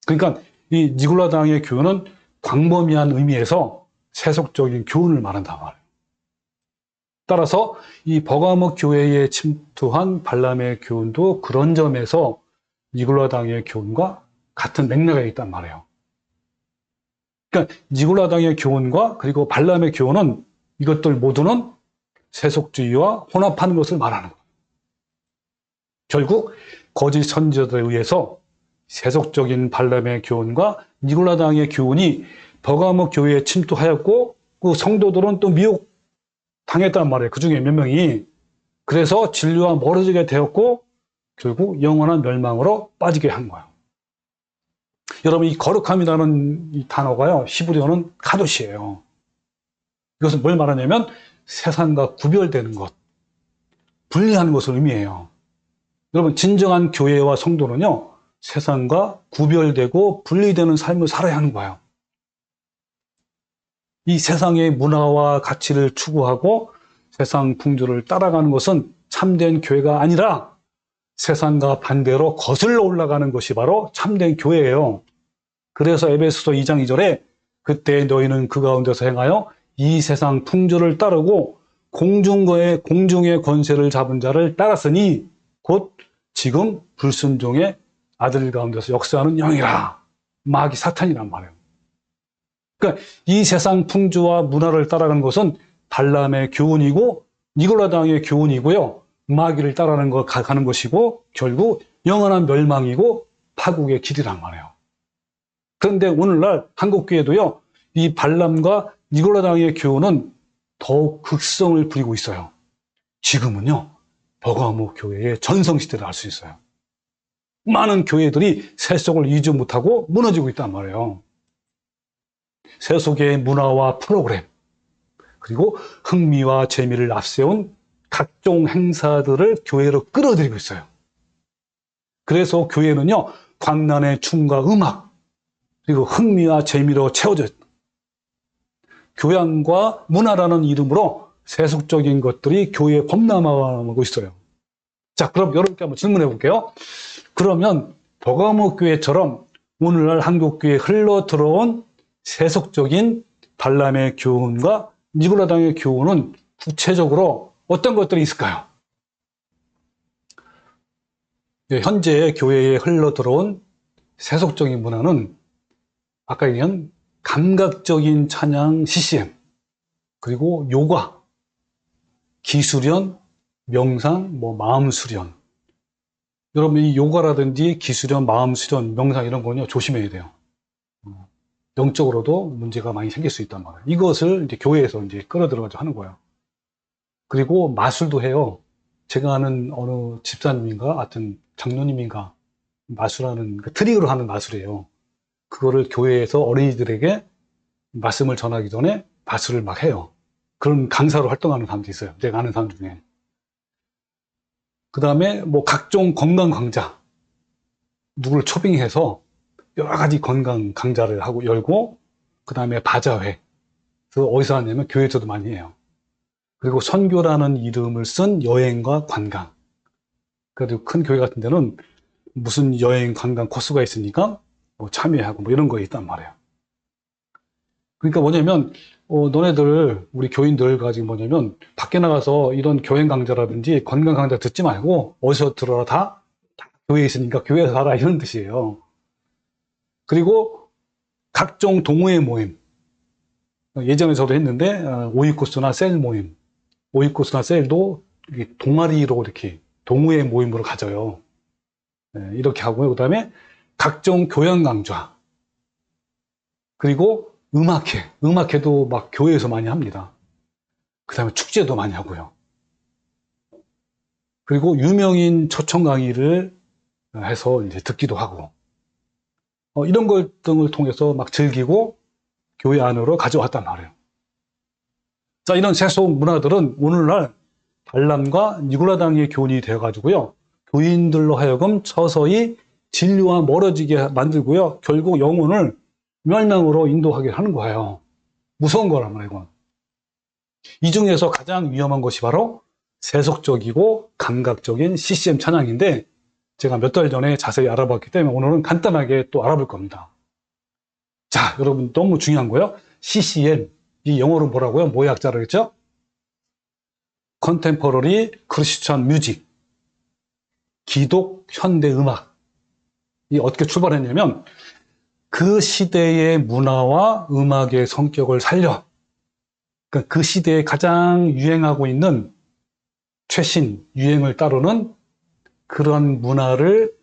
그러니까 이 니골라당의 교훈은 광범위한 의미에서 세속적인 교훈을 말한단 말이에요. 따라서 이 버가모 교회에 침투한 발람의 교훈도 그런 점에서 니골라당의 교훈과 같은 맥락에 있단 말이에요. 그러니까 니골라당의 교훈과 그리고 발람의 교훈은 이것들 모두는 세속주의와 혼합하는 것을 말하는 거예요. 결국 거짓 선지자들에 의해서 세속적인 발람의 교훈과 니골라당의 교훈이 버가모 교회에 침투하였고, 그 성도들은 또 미혹당했단 말이에요. 그 중에 몇 명이. 그래서 진리와 멀어지게 되었고 결국 영원한 멸망으로 빠지게 한 거예요. 여러분, 이 거룩함이라는 이 단어가요, 히브리어는 카도시예요. 이것은 뭘 말하냐면 세상과 구별되는 것, 분리하는 것을 의미해요. 여러분, 진정한 교회와 성도는요, 세상과 구별되고 분리되는 삶을 살아야 하는 거예요. 이 세상의 문화와 가치를 추구하고 세상 풍조를 따라가는 것은 참된 교회가 아니라 세상과 반대로 거슬러 올라가는 것이 바로 참된 교회예요. 그래서 에베소서 2장 2절에 그때 너희는 그 가운데서 행하여 이 세상 풍조를 따르고 공중의 권세를 잡은 자를 따랐으니 곧 지금 불순종의 아들 가운데서 역사하는 영이라. 마귀 사탄이란 말이에요. 그러니까 이 세상 풍조와 문화를 따라가는 것은 발람의 교훈이고 니골라당의 교훈이고요. 마귀를 따라가는 가는 것이고 결국 영원한 멸망이고 파국의 길이란 말이에요. 그런데 오늘날 한국교회도요. 이 발람과 니골라당의 교훈은 더욱 극성을 부리고 있어요. 지금은요. 버가모 교회의 전성시대를 알 수 있어요. 많은 교회들이 세속을 이주 못하고 무너지고 있단 말이에요. 세속의 문화와 프로그램, 그리고 흥미와 재미를 앞세운 각종 행사들을 교회로 끌어들이고 있어요. 그래서 교회는요, 광란의 춤과 음악, 그리고 흥미와 재미로 채워져 있어요. 교양과 문화라는 이름으로 세속적인 것들이 교회에 범람하고 있어요. 자, 그럼 여러분께 한번 질문해 볼게요. 그러면 버가모 교회처럼 오늘날 한국교회에 흘러 들어온 세속적인 발람의 교훈과 니골라당의 교훈은 구체적으로 어떤 것들이 있을까요? 현재 교회에 흘러 들어온 세속적인 문화는 아까 얘기한 감각적인 찬양 CCM, 그리고 요가, 기수련, 명상, 마음 수련. 여러분, 이 요가라든지 기수련, 마음 수련, 명상 이런 거는요, 조심해야 돼요. 영적으로도 문제가 많이 생길 수 있단 말이에요. 이것을 이제 교회에서 이제 끌어들여가지고 하는 거예요. 그리고 마술도 해요. 제가 아는 어느 집사님인가, 하여튼 장로님인가, 마술하는, 트릭으로 하는 마술이에요. 그거를 교회에서 어린이들에게 말씀을 전하기 전에 마술을 막 해요. 그런 강사로 활동하는 사람도 있어요. 내가 아는 사람 중에. 그 다음에 각종 건강 강좌, 누구를 초빙해서 여러 가지 건강 강좌를 하고 열고, 그 다음에 바자회. 그래서 어디서 하냐면 교회에서도 많이 해요. 그리고 선교라는 이름을 쓴 여행과 관광. 그래도 큰 교회 같은 데는 무슨 여행 관광 코스가 있으니까 참여하고 이런 거 있단 말이에요. 그러니까 뭐냐면 너네들, 우리 교인들 가지고 뭐냐면 밖에 나가서 이런 교행 강좌라든지 건강 강좌 듣지 말고 어디서 들어라, 다 교회에 있으니까 교회에서 하라, 이런 뜻이에요. 그리고 각종 동호회 모임, 예전에 저도 했는데 오이코스나 셀 모임, 오이코스나 셀도 동아리로 이렇게 동호회 모임으로 가져요. 이렇게 하고요. 그 다음에 각종 교양 강좌, 그리고 음악회도 막 교회에서 많이 합니다. 그 다음에 축제도 많이 하고요. 그리고 유명인 초청 강의를 해서 이제 듣기도 하고, 이런 것 등을 통해서 막 즐기고 교회 안으로 가져왔단 말이에요. 자, 이런 세속 문화들은 오늘날 발람과 니골라당의 교훈이 되어가지고요, 교인들로 하여금 서서히 진리와 멀어지게 만들고요, 결국 영혼을 멸망으로 인도하게 하는 거예요. 무서운 거란 말이에요, 이건. 이 중에서 가장 위험한 것이 바로 세속적이고 감각적인 CCM 찬양인데, 제가 몇 달 전에 자세히 알아봤기 때문에 오늘은 간단하게 또 알아볼 겁니다. 자, 여러분, 너무 중요한 거예요. CCM, 이 영어로 뭐라고요? 뭐의 약자라고 했죠? Contemporary Christian Music, 기독 현대 음악. 이 어떻게 출발했냐면 그 시대의 문화와 음악의 성격을 살려, 그러니까 그 시대에 가장 유행하고 있는 최신 유행을 따르는 그런 문화를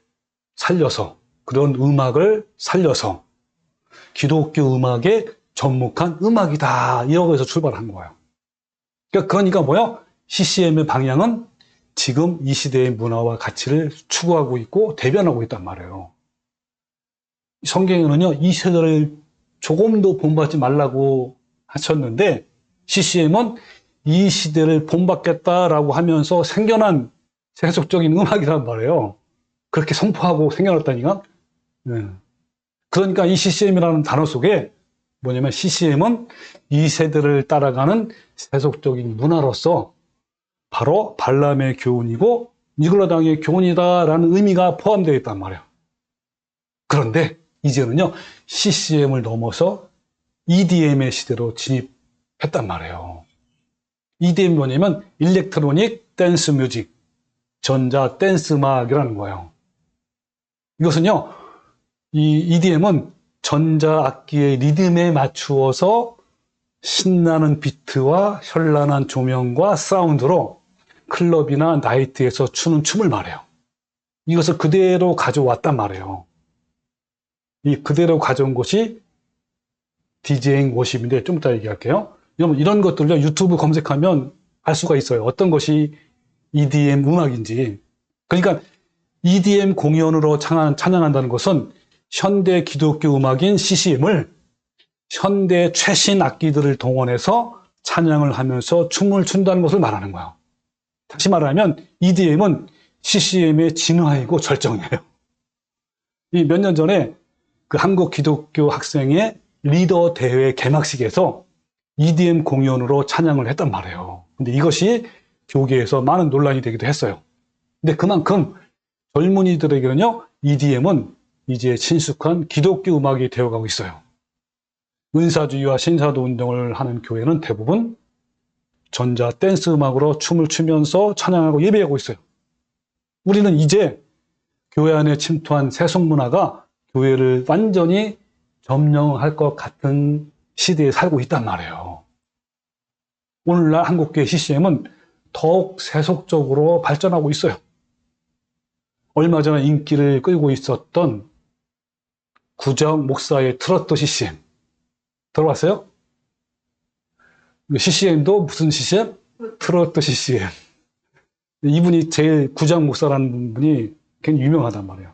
살려서, 그런 음악을 살려서 기독교 음악에 접목한 음악이다, 이러고 해서 출발한 거예요. 그러니까 뭐요? CCM의 방향은 지금 이 시대의 문화와 가치를 추구하고 있고 대변하고 있단 말이에요. 성경에는요, 이 세대를 조금도 본받지 말라고 하셨는데, CCM은 이 시대를 본받겠다라고 하면서 생겨난 세속적인 음악이란 말이에요. 그렇게 선포하고 생겨났다니까. 그러니까 이 CCM이라는 단어 속에 뭐냐면, CCM은 이 세대를 따라가는 세속적인 문화로서 바로 발람의 교훈이고 니골라당의 교훈이다라는 의미가 포함되어 있단 말이에요. 그런데 이제는요, CCM을 넘어서 EDM의 시대로 진입했단 말이에요. EDM이 뭐냐면 일렉트로닉 댄스 뮤직, 전자 댄스 음악이라는 거예요. 이것은요, 이 EDM은 전자악기의 리듬에 맞추어서 신나는 비트와 현란한 조명과 사운드로 클럽이나 나이트에서 추는 춤을 말해요. 이것을 그대로 가져왔단 말이에요. 이 그대로 가져온 것이 DJing 워십인데 좀 이따 얘기할게요. 여러분 이런 것들요 유튜브 검색하면 알 수가 있어요. 어떤 것이 EDM 음악인지. 그러니까 EDM 공연으로 찬양한다는 것은 현대 기독교 음악인 CCM을 현대 최신 악기들을 동원해서 찬양을 하면서 춤을 춘다는 것을 말하는 거예요. 다시 말하면 EDM은 CCM의 진화이고 절정이에요. 이 몇 년 전에 그 한국 기독교 학생의 리더 대회 개막식에서 EDM 공연으로 찬양을 했단 말이에요. 근데 이것이 교계에서 많은 논란이 되기도 했어요. 근데 그만큼 젊은이들에게는요, EDM은 이제 친숙한 기독교 음악이 되어가고 있어요. 은사주의와 신사도 운동을 하는 교회는 대부분 전자 댄스 음악으로 춤을 추면서 찬양하고 예배하고 있어요. 우리는 이제 교회 안에 침투한 세속 문화가 교회를 완전히 점령할 것 같은 시대에 살고 있단 말이에요. 오늘날 한국교회 CCM은 더욱 세속적으로 발전하고 있어요. 얼마 전에 인기를 끌고 있었던 구정 목사의 트로트 CCM 들어봤어요? CCM도 무슨 CCM? 트로트 CCM. 이분이 제일 구정 목사라는 분이 굉장히 유명하단 말이에요.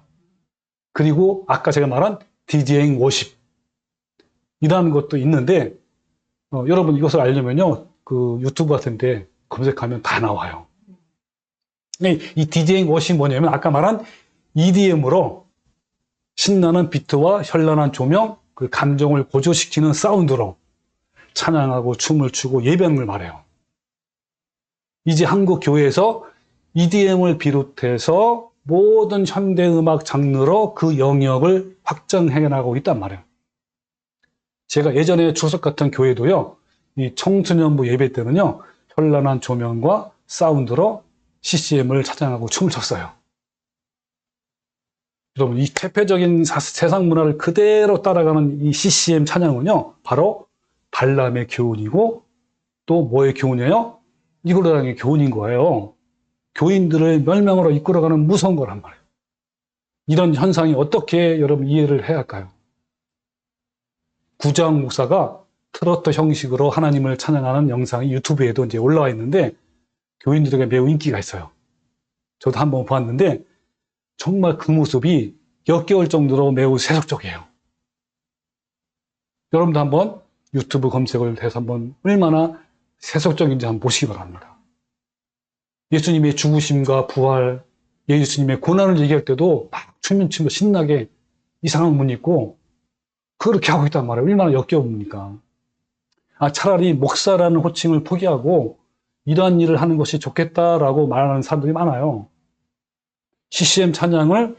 그리고 아까 제가 말한 DJing 워십 이라는 것도 있는데 여러분 이것을 알려면요 그 유튜브 같은 데 검색하면 다 나와요. 이 DJing 워십이 뭐냐면 아까 말한 EDM으로 신나는 비트와 현란한 조명, 그 감정을 고조시키는 사운드로 찬양하고 춤을 추고 예배하는 걸 말해요. 이제 한국 교회에서 EDM을 비롯해서 모든 현대음악 장르로 그 영역을 확장해 나가고 있단 말이에요. 제가 예전에 주석 같은 교회도요, 이 청소년부 예배 때는요, 현란한 조명과 사운드로 CCM을 찬양하고 춤을 췄어요. 여러분, 이 퇴폐적인 세상 문화를 그대로 따라가는 이 CCM 찬양은요, 바로 발람의 교훈이고, 또 뭐의 교훈이에요? 이거라는 교훈인 거예요. 교인들을 멸망으로 이끌어가는 무서운 거란 말이에요. 이런 현상이 어떻게 여러분 이해를 해야 할까요? 구정 목사가 트로트 형식으로 하나님을 찬양하는 영상이 유튜브에도 이제 올라와 있는데 교인들에게 매우 인기가 있어요. 저도 한번 보았는데 정말 그 모습이 역겨울 정도로 매우 세속적이에요. 여러분도 한번 유튜브 검색을 해서 한번 얼마나 세속적인지 한번 보시기 바랍니다. 예수님의 죽으심과 부활, 예수님의 고난을 얘기할 때도 막 춤을 추며 신나게 이상한 옷 입고 그렇게 하고 있단 말이에요. 얼마나 역겨웁니까? 차라리 목사라는 호칭을 포기하고 이러한 일을 하는 것이 좋겠다라고 말하는 사람들이 많아요. CCM 찬양을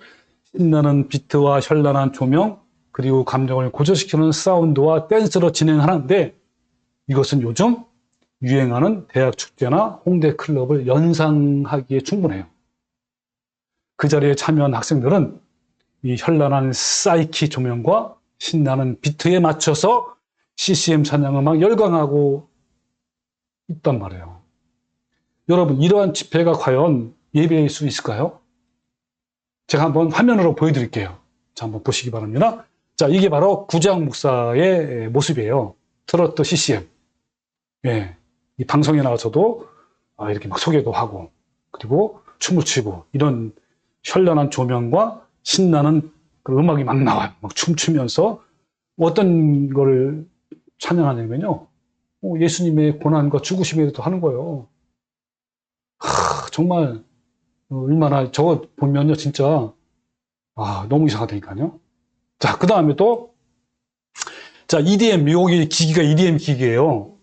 신나는 비트와 현란한 조명, 그리고 감정을 고조시키는 사운드와 댄스로 진행하는데 이것은 요즘 유행하는 대학 축제나 홍대 클럽을 연상하기에 충분해요. 그 자리에 참여한 학생들은 이 현란한 사이키 조명과 신나는 비트에 맞춰서 CCM 찬양을 막 열광하고 있단 말이에요. 여러분, 이러한 집회가 과연 예배일 수 있을까요? 제가 한번 화면으로 보여드릴게요. 자, 한번 보시기 바랍니다. 자, 이게 바로 구장 목사의 모습이에요. 트로트 CCM. 예. 이 방송에 나와서도 이렇게 막 소개도 하고, 그리고 춤을 추고, 이런 현란한 조명과 신나는 그 음악이 막 나와요. 막 춤추면서 어떤 걸 찬양하냐면요. 예수님의 고난과 죽으심에 대해서 하는 거예요. 정말 얼마나 저거 보면요 진짜 너무 이상하다니까요. 자, 그 다음에 또 자, EDM, 여기 기기가 EDM 기기예요.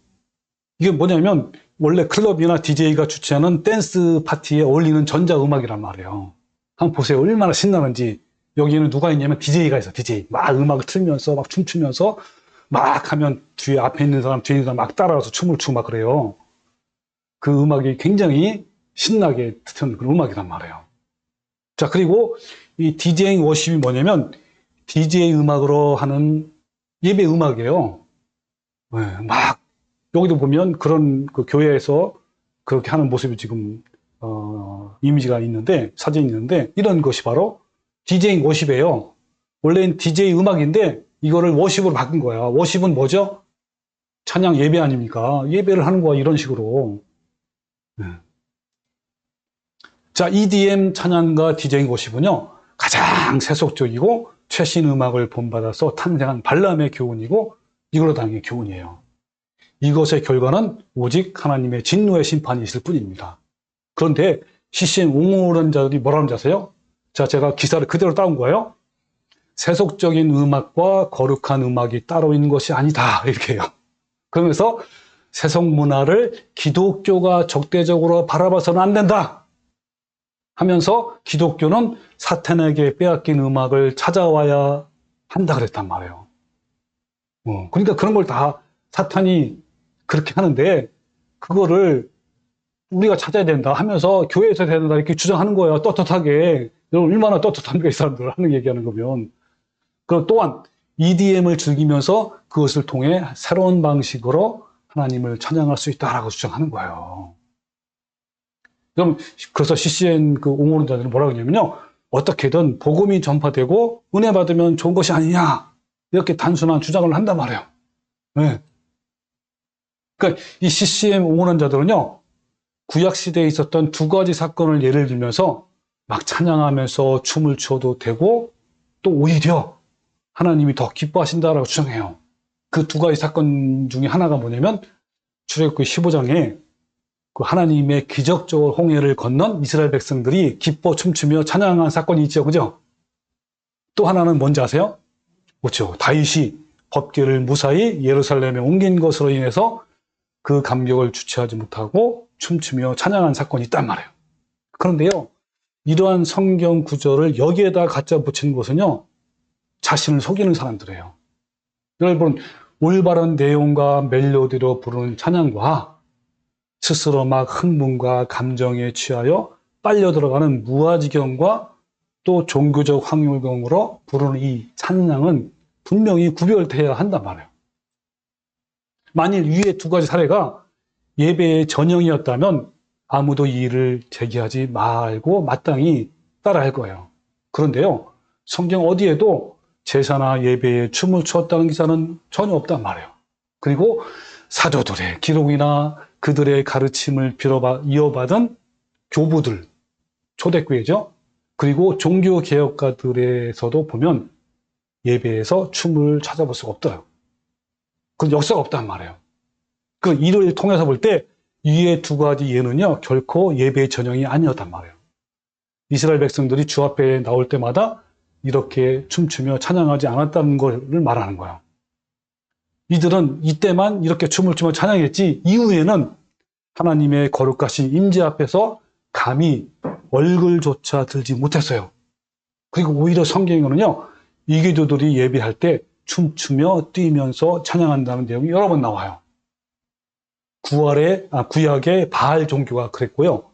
이게 뭐냐면 원래 클럽이나 DJ가 주최하는 댄스 파티에 어울리는 전자음악이란 말이에요. 한번 보세요. 얼마나 신나는지. 여기는 누가 있냐면 DJ가 있어. DJ. 막 음악을 틀면서 막 춤추면서 막 하면 뒤에 앞에 있는 사람, 뒤에 있는 사람 막 따라와서 춤을 추고 막 그래요. 그 음악이 굉장히 신나게 트는 그런 음악이란 말이에요. 자, 그리고 이 DJing 워십이 뭐냐면 DJ 음악으로 하는 예배 음악이에요. 네, 막 여기도 보면 그런 그 교회에서 그렇게 하는 모습이 지금 이미지가 있는데, 사진이 있는데, 이런 것이 바로 DJ 워십이에요. 원래는 DJ 음악인데 이거를 워십으로 바꾼 거야. 워십은 뭐죠? 찬양 예배 아닙니까? 예배를 하는 거야, 이런 식으로. 네. 자, EDM 찬양과 DJ 워십은요, 가장 세속적이고 최신 음악을 본받아서 탄생한 발람의 교훈이고 이걸로 당의 교훈이에요. 이것의 결과는 오직 하나님의 진노의 심판이 있을 뿐입니다. 그런데 CCM 옹호론자들이 뭐라는 줄 아세요? 자, 제가 기사를 그대로 따온 거예요. 세속적인 음악과 거룩한 음악이 따로 있는 것이 아니다, 이렇게 해요. 그러면서 세속 문화를 기독교가 적대적으로 바라봐서는 안 된다 하면서 기독교는 사탄에게 빼앗긴 음악을 찾아와야 한다 그랬단 말이에요. 그러니까 그런 걸 다 사탄이 그렇게 하는데 그거를 우리가 찾아야 된다 하면서 교회에서 해야 된다 이렇게 주장하는 거예요. 떳떳하게. 여러분 얼마나 떳떳합니까, 이 사람들 하는 얘기하는 거면. 그리고 또한 EDM을 즐기면서 그것을 통해 새로운 방식으로 하나님을 찬양할 수 있다라고 주장하는 거예요. 그럼 그래서 CCM 그 옹호론자들은 뭐라고 하냐면요, 어떻게든 복음이 전파되고 은혜 받으면 좋은 것이 아니냐, 이렇게 단순한 주장을 한단 말이에요. 네. 그러니까 이 CCM 옹호론자들은요, 구약 시대에 있었던 두 가지 사건을 예를 들면서 막 찬양하면서 춤을 춰도 되고 또 오히려 하나님이 더 기뻐하신다라고 주장해요. 그 두 가지 사건 중에 하나가 뭐냐면 출애굽기 15장에 그 하나님의 기적적으로 홍해를 건넌 이스라엘 백성들이 기뻐 춤추며 찬양한 사건이 있죠. 그죠? 또 하나는 뭔지 아세요? 그렇죠. 다윗이 법궤를 무사히 예루살렘에 옮긴 것으로 인해서 그 감격을 주체하지 못하고 춤추며 찬양한 사건이 있단 말이에요. 그런데요, 이러한 성경 구절을 여기에다 갖다 붙이는 것은요, 자신을 속이는 사람들이에요. 여러분, 올바른 내용과 멜로디로 부르는 찬양과 스스로 막 흥분과 감정에 취하여 빨려 들어가는 무아지경과 또 종교적 확률경으로 부르는 이 찬양은 분명히 구별돼야 한단 말이에요. 만일 위의 두 가지 사례가 예배의 전형이었다면 아무도 이의를 제기하지 말고 마땅히 따라할 거예요. 그런데요, 성경 어디에도 제사나 예배에 춤을 추었다는 기사는 전혀 없단 말이에요. 그리고 사도들의 기록이나 그들의 가르침을 이어받은 교부들, 초대교회죠. 그리고 종교개혁가들에서도 보면 예배에서 춤을 찾아볼 수가 없어요. 그런 역사가 없단 말이에요. 그 이를 통해서 볼 때 위의 두 가지 예는요, 결코 예배의 전형이 아니었단 말이에요. 이스라엘 백성들이 주 앞에 나올 때마다 이렇게 춤추며 찬양하지 않았다는 걸 말하는 거예요. 이들은 이때만 이렇게 춤을 추며 찬양했지 이후에는 하나님의 거룩하신 임재 앞에서 감히 얼굴조차 들지 못했어요. 그리고 오히려 성경에는요, 이교도들이 예배할 때 춤추며 뛰면서 찬양한다는 내용이 여러 번 나와요. 구약의 바알 종교가 그랬고요.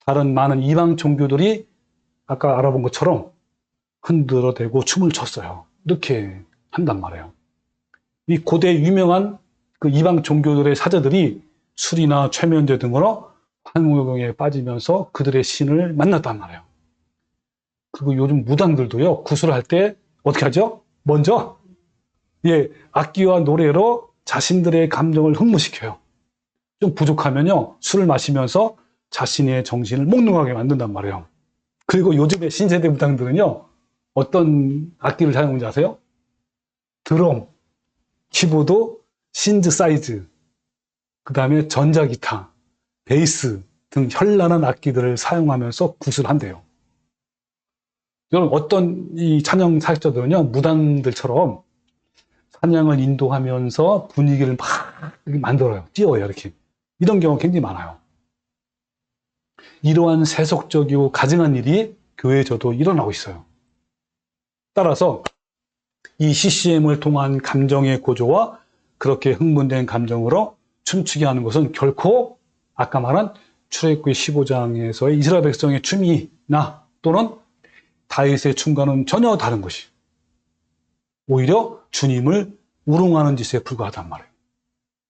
다른 많은 이방 종교들이 아까 알아본 것처럼 흔들어대고 춤을 췄어요. 이렇게 한단 말이에요. 이 고대 유명한 그 이방 종교들의 사제들이 술이나 최면제 등으로 환무경에 빠지면서 그들의 신을 만났단 말이에요. 그리고 요즘 무당들도요, 구슬할 때 어떻게 하죠? 먼저 악기와 노래로 자신들의 감정을 흥분시켜요. 좀 부족하면요, 술을 마시면서 자신의 정신을 몽롱하게 만든단 말이에요. 그리고 요즘의 신세대 무당들은요, 어떤 악기를 사용하는지 아세요? 드럼, 키보드, 신드사이즈, 그 다음에 전자기타, 베이스 등 현란한 악기들을 사용하면서 구슬한대요. 여러분, 어떤 이 찬양 사역자들은요, 무당들처럼 찬양을 인도하면서 분위기를 막 만들어요. 띄워요, 이렇게. 이런 경우가 굉장히 많아요. 이러한 세속적이고 가증한 일이 교회에서도 일어나고 있어요. 따라서 이 CCM을 통한 감정의 고조와 그렇게 흥분된 감정으로 춤추게 하는 것은 결코 아까 말한 출애굽기 15장에서의 이스라엘 백성의 춤이나 또는 다윗의 춤과는 전혀 다른 것이. 오히려 주님을 우롱하는 짓에 불과하단 말이에요.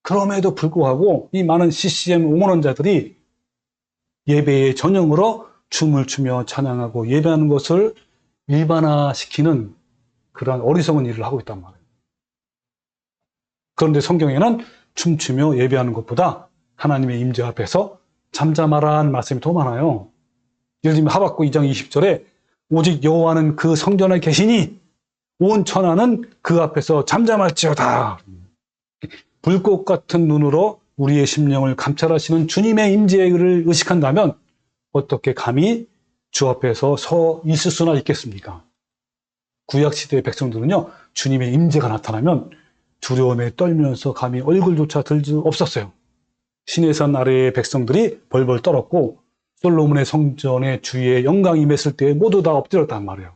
그럼에도 불구하고 이 많은 CCM 응원원자들이 예배의 전형으로 춤을 추며 찬양하고 예배하는 것을 일반화시키는 그러한 어리석은 일을 하고 있단 말이에요. 그런데 성경에는 춤추며 예배하는 것보다 하나님의 임재 앞에서 잠잠하라 는 말씀이 더 많아요. 예를 들면 하박국 2장 20절에 오직 여호와는 그 성전에 계시니 온 천하는 그 앞에서 잠잠할지어다. 불꽃 같은 눈으로 우리의 심령을 감찰하시는 주님의 임재를 의식한다면 어떻게 감히 주 앞에서 서 있을 수나 있겠습니까? 구약시대의 백성들은요, 주님의 임재가 나타나면 두려움에 떨면서 감히 얼굴조차 들 수 없었어요. 시내산 아래의 백성들이 벌벌 떨었고 솔로몬의 성전에 주의 영광이 임했을 때 모두 다 엎드렸단 말이에요.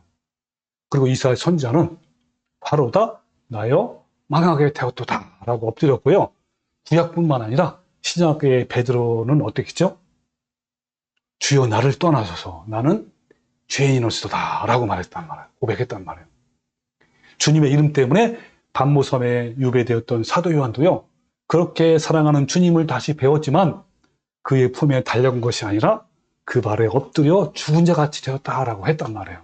그리고 이스라엘 선지자는 바로다 나여 망하게 되었도다 라고 엎드렸고요. 구약뿐만 아니라 신약의 베드로는 어떻겠죠? 주여 나를 떠나소서 나는 죄인이로서다 라고 말했단 말이에요. 고백했단 말이에요. 주님의 이름 때문에 반모섬에 유배되었던 사도 요한도요. 그렇게 사랑하는 주님을 다시 배웠지만 그의 품에 달려간 것이 아니라 그 발에 엎드려 죽은 자 같이 되었다라고 했단 말이에요.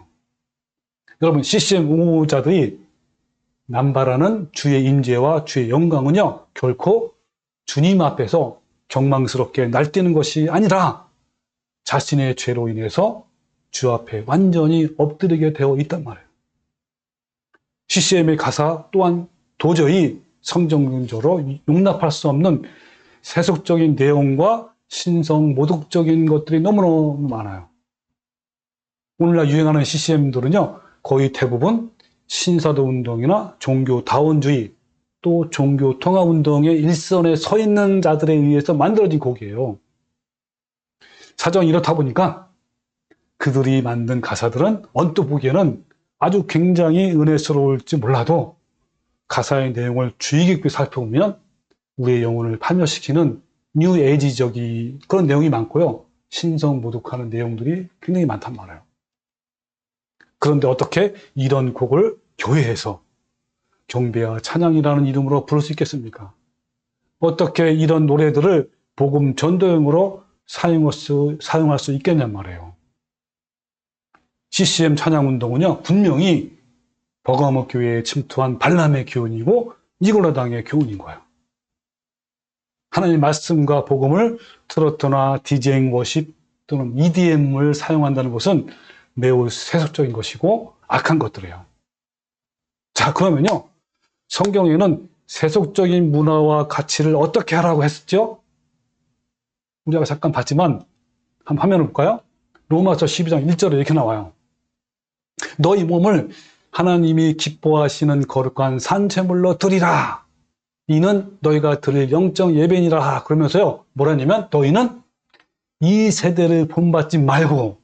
여러분 CCM 옹호자들이 남발하는 주의 임재와 주의 영광은요. 결코 주님 앞에서 경망스럽게 날뛰는 것이 아니라 자신의 죄로 인해서 주 앞에 완전히 엎드리게 되어 있단 말이에요. CCM의 가사 또한 도저히 성경적으로 용납할 수 없는 세속적인 내용과 신성 모독적인 것들이 너무너무 많아요. 오늘날 유행하는 CCM들은요, 거의 대부분 신사도 운동이나 종교 다원주의, 또 종교 통합 운동의 일선에 서 있는 자들에 의해서 만들어진 곡이에요. 사정이 이렇다 보니까 그들이 만든 가사들은 언뜻 보기에는 아주 굉장히 은혜스러울지 몰라도 가사의 내용을 주의 깊게 살펴보면 우리의 영혼을 파멸시키는 뉴 에이지적인 그런 내용이 많고요. 신성 모독하는 내용들이 굉장히 많단 말이에요. 그런데 어떻게 이런 곡을 교회에서 경배와 찬양이라는 이름으로 부를 수 있겠습니까? 어떻게 이런 노래들을 복음 전도용으로 사용할 수 있겠냔 말이에요. CCM 찬양운동은요, 분명히 버가모 교회에 침투한 발람의 교훈이고 니고라당의 교훈인 거예요. 하나님의 말씀과 복음을 트로트나 디제잉 워십 또는 EDM을 사용한다는 것은 매우 세속적인 것이고 악한 것들이에요. 자, 그러면요, 성경에는 세속적인 문화와 가치를 어떻게 하라고 했었죠? 우리가 잠깐 봤지만 한번 화면을 볼까요? 로마서 12장 1절에 이렇게 나와요. 너희 몸을 하나님이 기뻐하시는 거룩한 산제물로 드리라. 이는 너희가 드릴 영적 예배니라. 그러면서요, 뭐라냐면 너희는 이 세대를 본받지 말고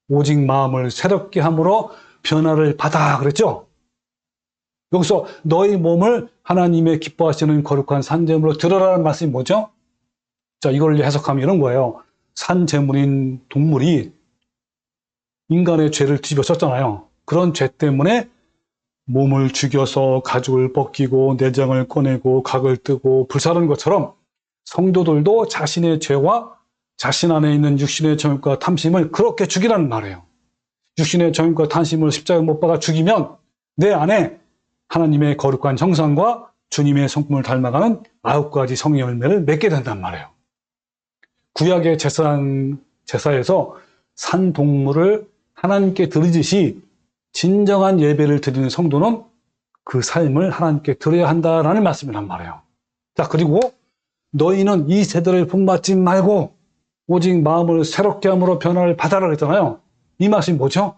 오직 마음을 새롭게 함으로 변화를 받아. 그랬죠? 여기서 너희 몸을 하나님의 기뻐하시는 거룩한 산제물로 드려라는 말씀이 뭐죠? 자, 이걸 해석하면 이런 거예요. 산제물인 동물이 인간의 죄를 뒤집어 썼잖아요. 그런 죄 때문에 몸을 죽여서 가죽을 벗기고 내장을 꺼내고 각을 뜨고 불사르는 것처럼 성도들도 자신의 죄와 자신 안에 있는 육신의 정욕과 탐심을 그렇게 죽이라는 말이에요. 육신의 정욕과 탐심을 십자가에 못 박아 죽이면 내 안에 하나님의 거룩한 형상과 주님의 성품을 닮아가는 9가지 성의 열매를 맺게 된단 말이에요. 구약의 제사에서 산 동물을 하나님께 드리듯이 진정한 예배를 드리는 성도는 그 삶을 하나님께 드려야 한다라는 말씀이란 말이에요. 자, 그리고 너희는 이 세대를 본받지 말고 오직 마음을 새롭게 함으로 변화를 받아라 그랬잖아요. 이 말씀이 뭐죠?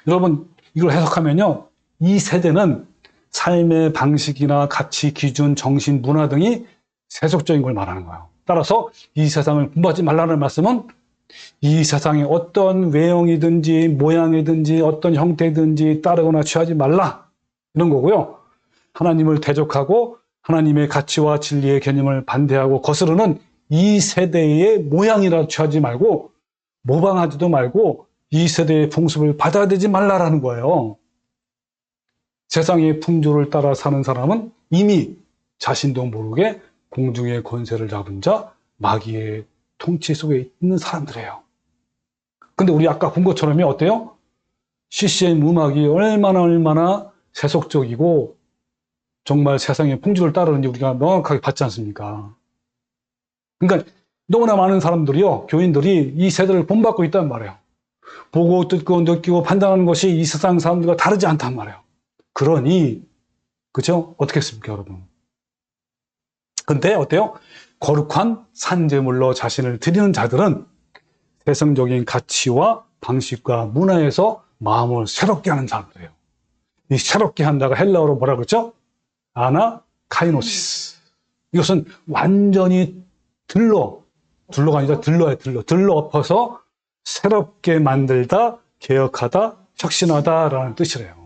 여러분, 이걸 해석하면요, 이 세대는 삶의 방식이나 가치, 기준, 정신, 문화 등이 세속적인 걸 말하는 거예요. 따라서 이 세상을 본받지 말라는 말씀은 이 세상에 어떤 외형이든지 모양이든지 어떤 형태든지 따르거나 취하지 말라 이런 거고요. 하나님을 대적하고 하나님의 가치와 진리의 개념을 반대하고 거스르는 이 세대의 모양이라 취하지 말고 모방하지도 말고 이 세대의 풍습을 받아들이지 말라라는 거예요. 세상의 풍조를 따라 사는 사람은 이미 자신도 모르게 공중의 권세를 잡은 자, 마귀의 통치 속에 있는 사람들이에요. 근데 우리 아까 본 것처럼요, 어때요? CCM 음악이 얼마나 세속적이고 정말 세상의 풍조를 따르는지 우리가 명확하게 봤지 않습니까? 그러니까 너무나 많은 사람들이요, 교인들이 이 세대를 본받고 있단 말이에요. 보고 듣고 느끼고 판단하는 것이 이 세상 사람들과 다르지 않단 말이에요. 그러니 그죠? 어떻겠습니까, 여러분? 근데 어때요? 거룩한 산제물로 자신을 드리는 자들은 세상적인 가치와 방식과 문화에서 마음을 새롭게 하는 사람들이에요. 이 새롭게 한다가 헬라어로 뭐라 그러죠? 아나카이노시스. 이것은 완전히 들러가 아니라 들러 엎어서 새롭게 만들다, 개혁하다, 혁신하다라는 뜻이래요.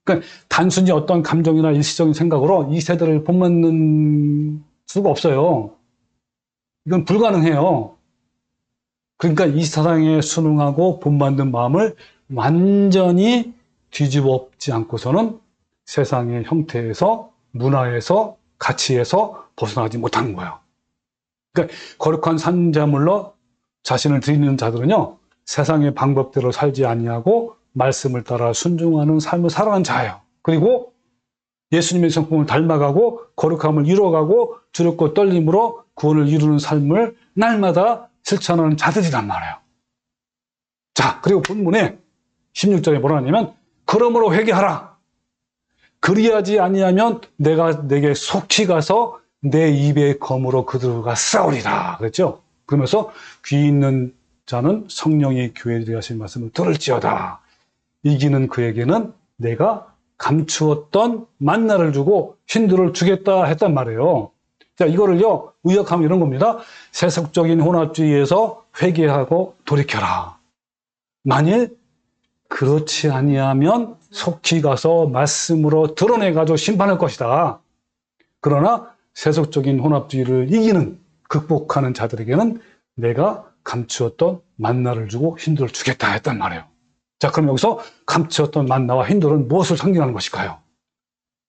그러니까 단순히 어떤 감정이나 일시적인 생각으로 이 세대를 본받는 수가 없어요. 이건 불가능해요. 그러니까 이 세상에 순응하고 본받는 마음을 완전히 뒤집어 엎지 않고서는 세상의 형태에서, 문화에서, 가치에서 벗어나지 못하는 거예요. 그러니까 거룩한 산자물로 자신을 드리는 자들은요, 세상의 방법대로 살지 아니하고 말씀을 따라 순종하는 삶을 살아가는 자예요. 그리고 예수님의 성품을 닮아가고 거룩함을 이뤄가고 두렵고 떨림으로 구원을 이루는 삶을 날마다 실천하는 자들이란 말이에요. 자, 그리고 본문에 16절에 뭐라 하냐면, 그러므로 회개하라. 그리하지 아니하면 내가 내게 속히 가서 내 입의 검으로 그들과 싸우리라. 그랬죠? 그러면서 귀 있는 자는 성령이 교회에 하신 말씀을 들을지어다. 이기는 그에게는 내가 감추었던 만나를 주고 힌들을 주겠다 했단 말이에요. 자, 이거를요, 의역하면 이런 겁니다. 세속적인 혼합주의에서 회개하고 돌이켜라. 만일 그렇지 아니하면 속히 가서 말씀으로 드러내가지고 심판할 것이다. 그러나 세속적인 혼합주의를 이기는, 극복하는 자들에게는 내가 감추었던 만나를 주고 힌들을 주겠다 했단 말이에요. 자, 그럼 여기서 감추었던 만나와 힌들은 무엇을 상징하는 것일까요?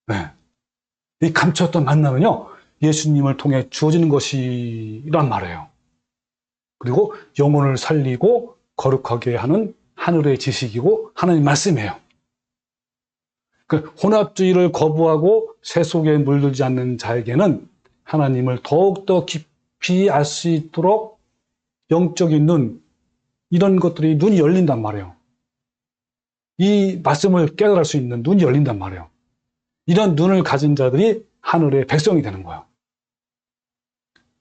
네. 이 감추었던 만나는요, 예수님을 통해 주어지는 것이란 말이에요. 그리고 영혼을 살리고 거룩하게 하는 하늘의 지식이고 하나님 말씀이에요. 그 혼합주의를 거부하고 세속에 물들지 않는 자에게는 하나님을 더욱더 깊이 알 수 있도록 영적인 눈, 이런 것들이 눈이 열린단 말이에요. 이 말씀을 깨달을 수 있는 눈이 열린단 말이에요. 이런 눈을 가진 자들이 하늘의 백성이 되는 거예요.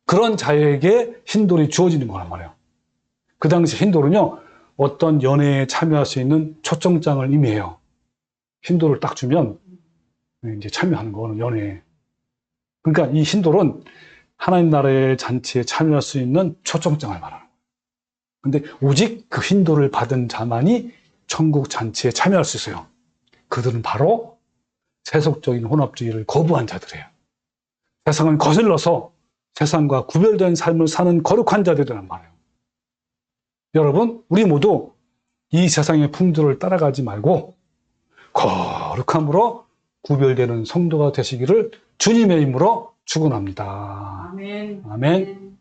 그런 자에게 힌돌이 주어지는 거란 말이에요. 그 당시 힌돌은요, 어떤 연회에 참여할 수 있는 초청장을 의미해요. 힌돌을 딱 주면 이제 참여하는 거는 연회에. 그러니까 이 힌돌은 하나님 나라의 잔치에 참여할 수 있는 초청장을 말하는 거예요. 근데 오직 그 힌돌을 받은 자만이 천국 잔치에 참여할 수 있어요. 그들은 바로 세속적인 혼합주의를 거부한 자들이에요. 세상을 거슬러서 세상과 구별된 삶을 사는 거룩한 자들이란 말이에요. 여러분, 우리 모두 이 세상의 풍조를 따라가지 말고 거룩함으로 구별되는 성도가 되시기를 주님의 이름으로 축원합니다. 아멘. 아멘.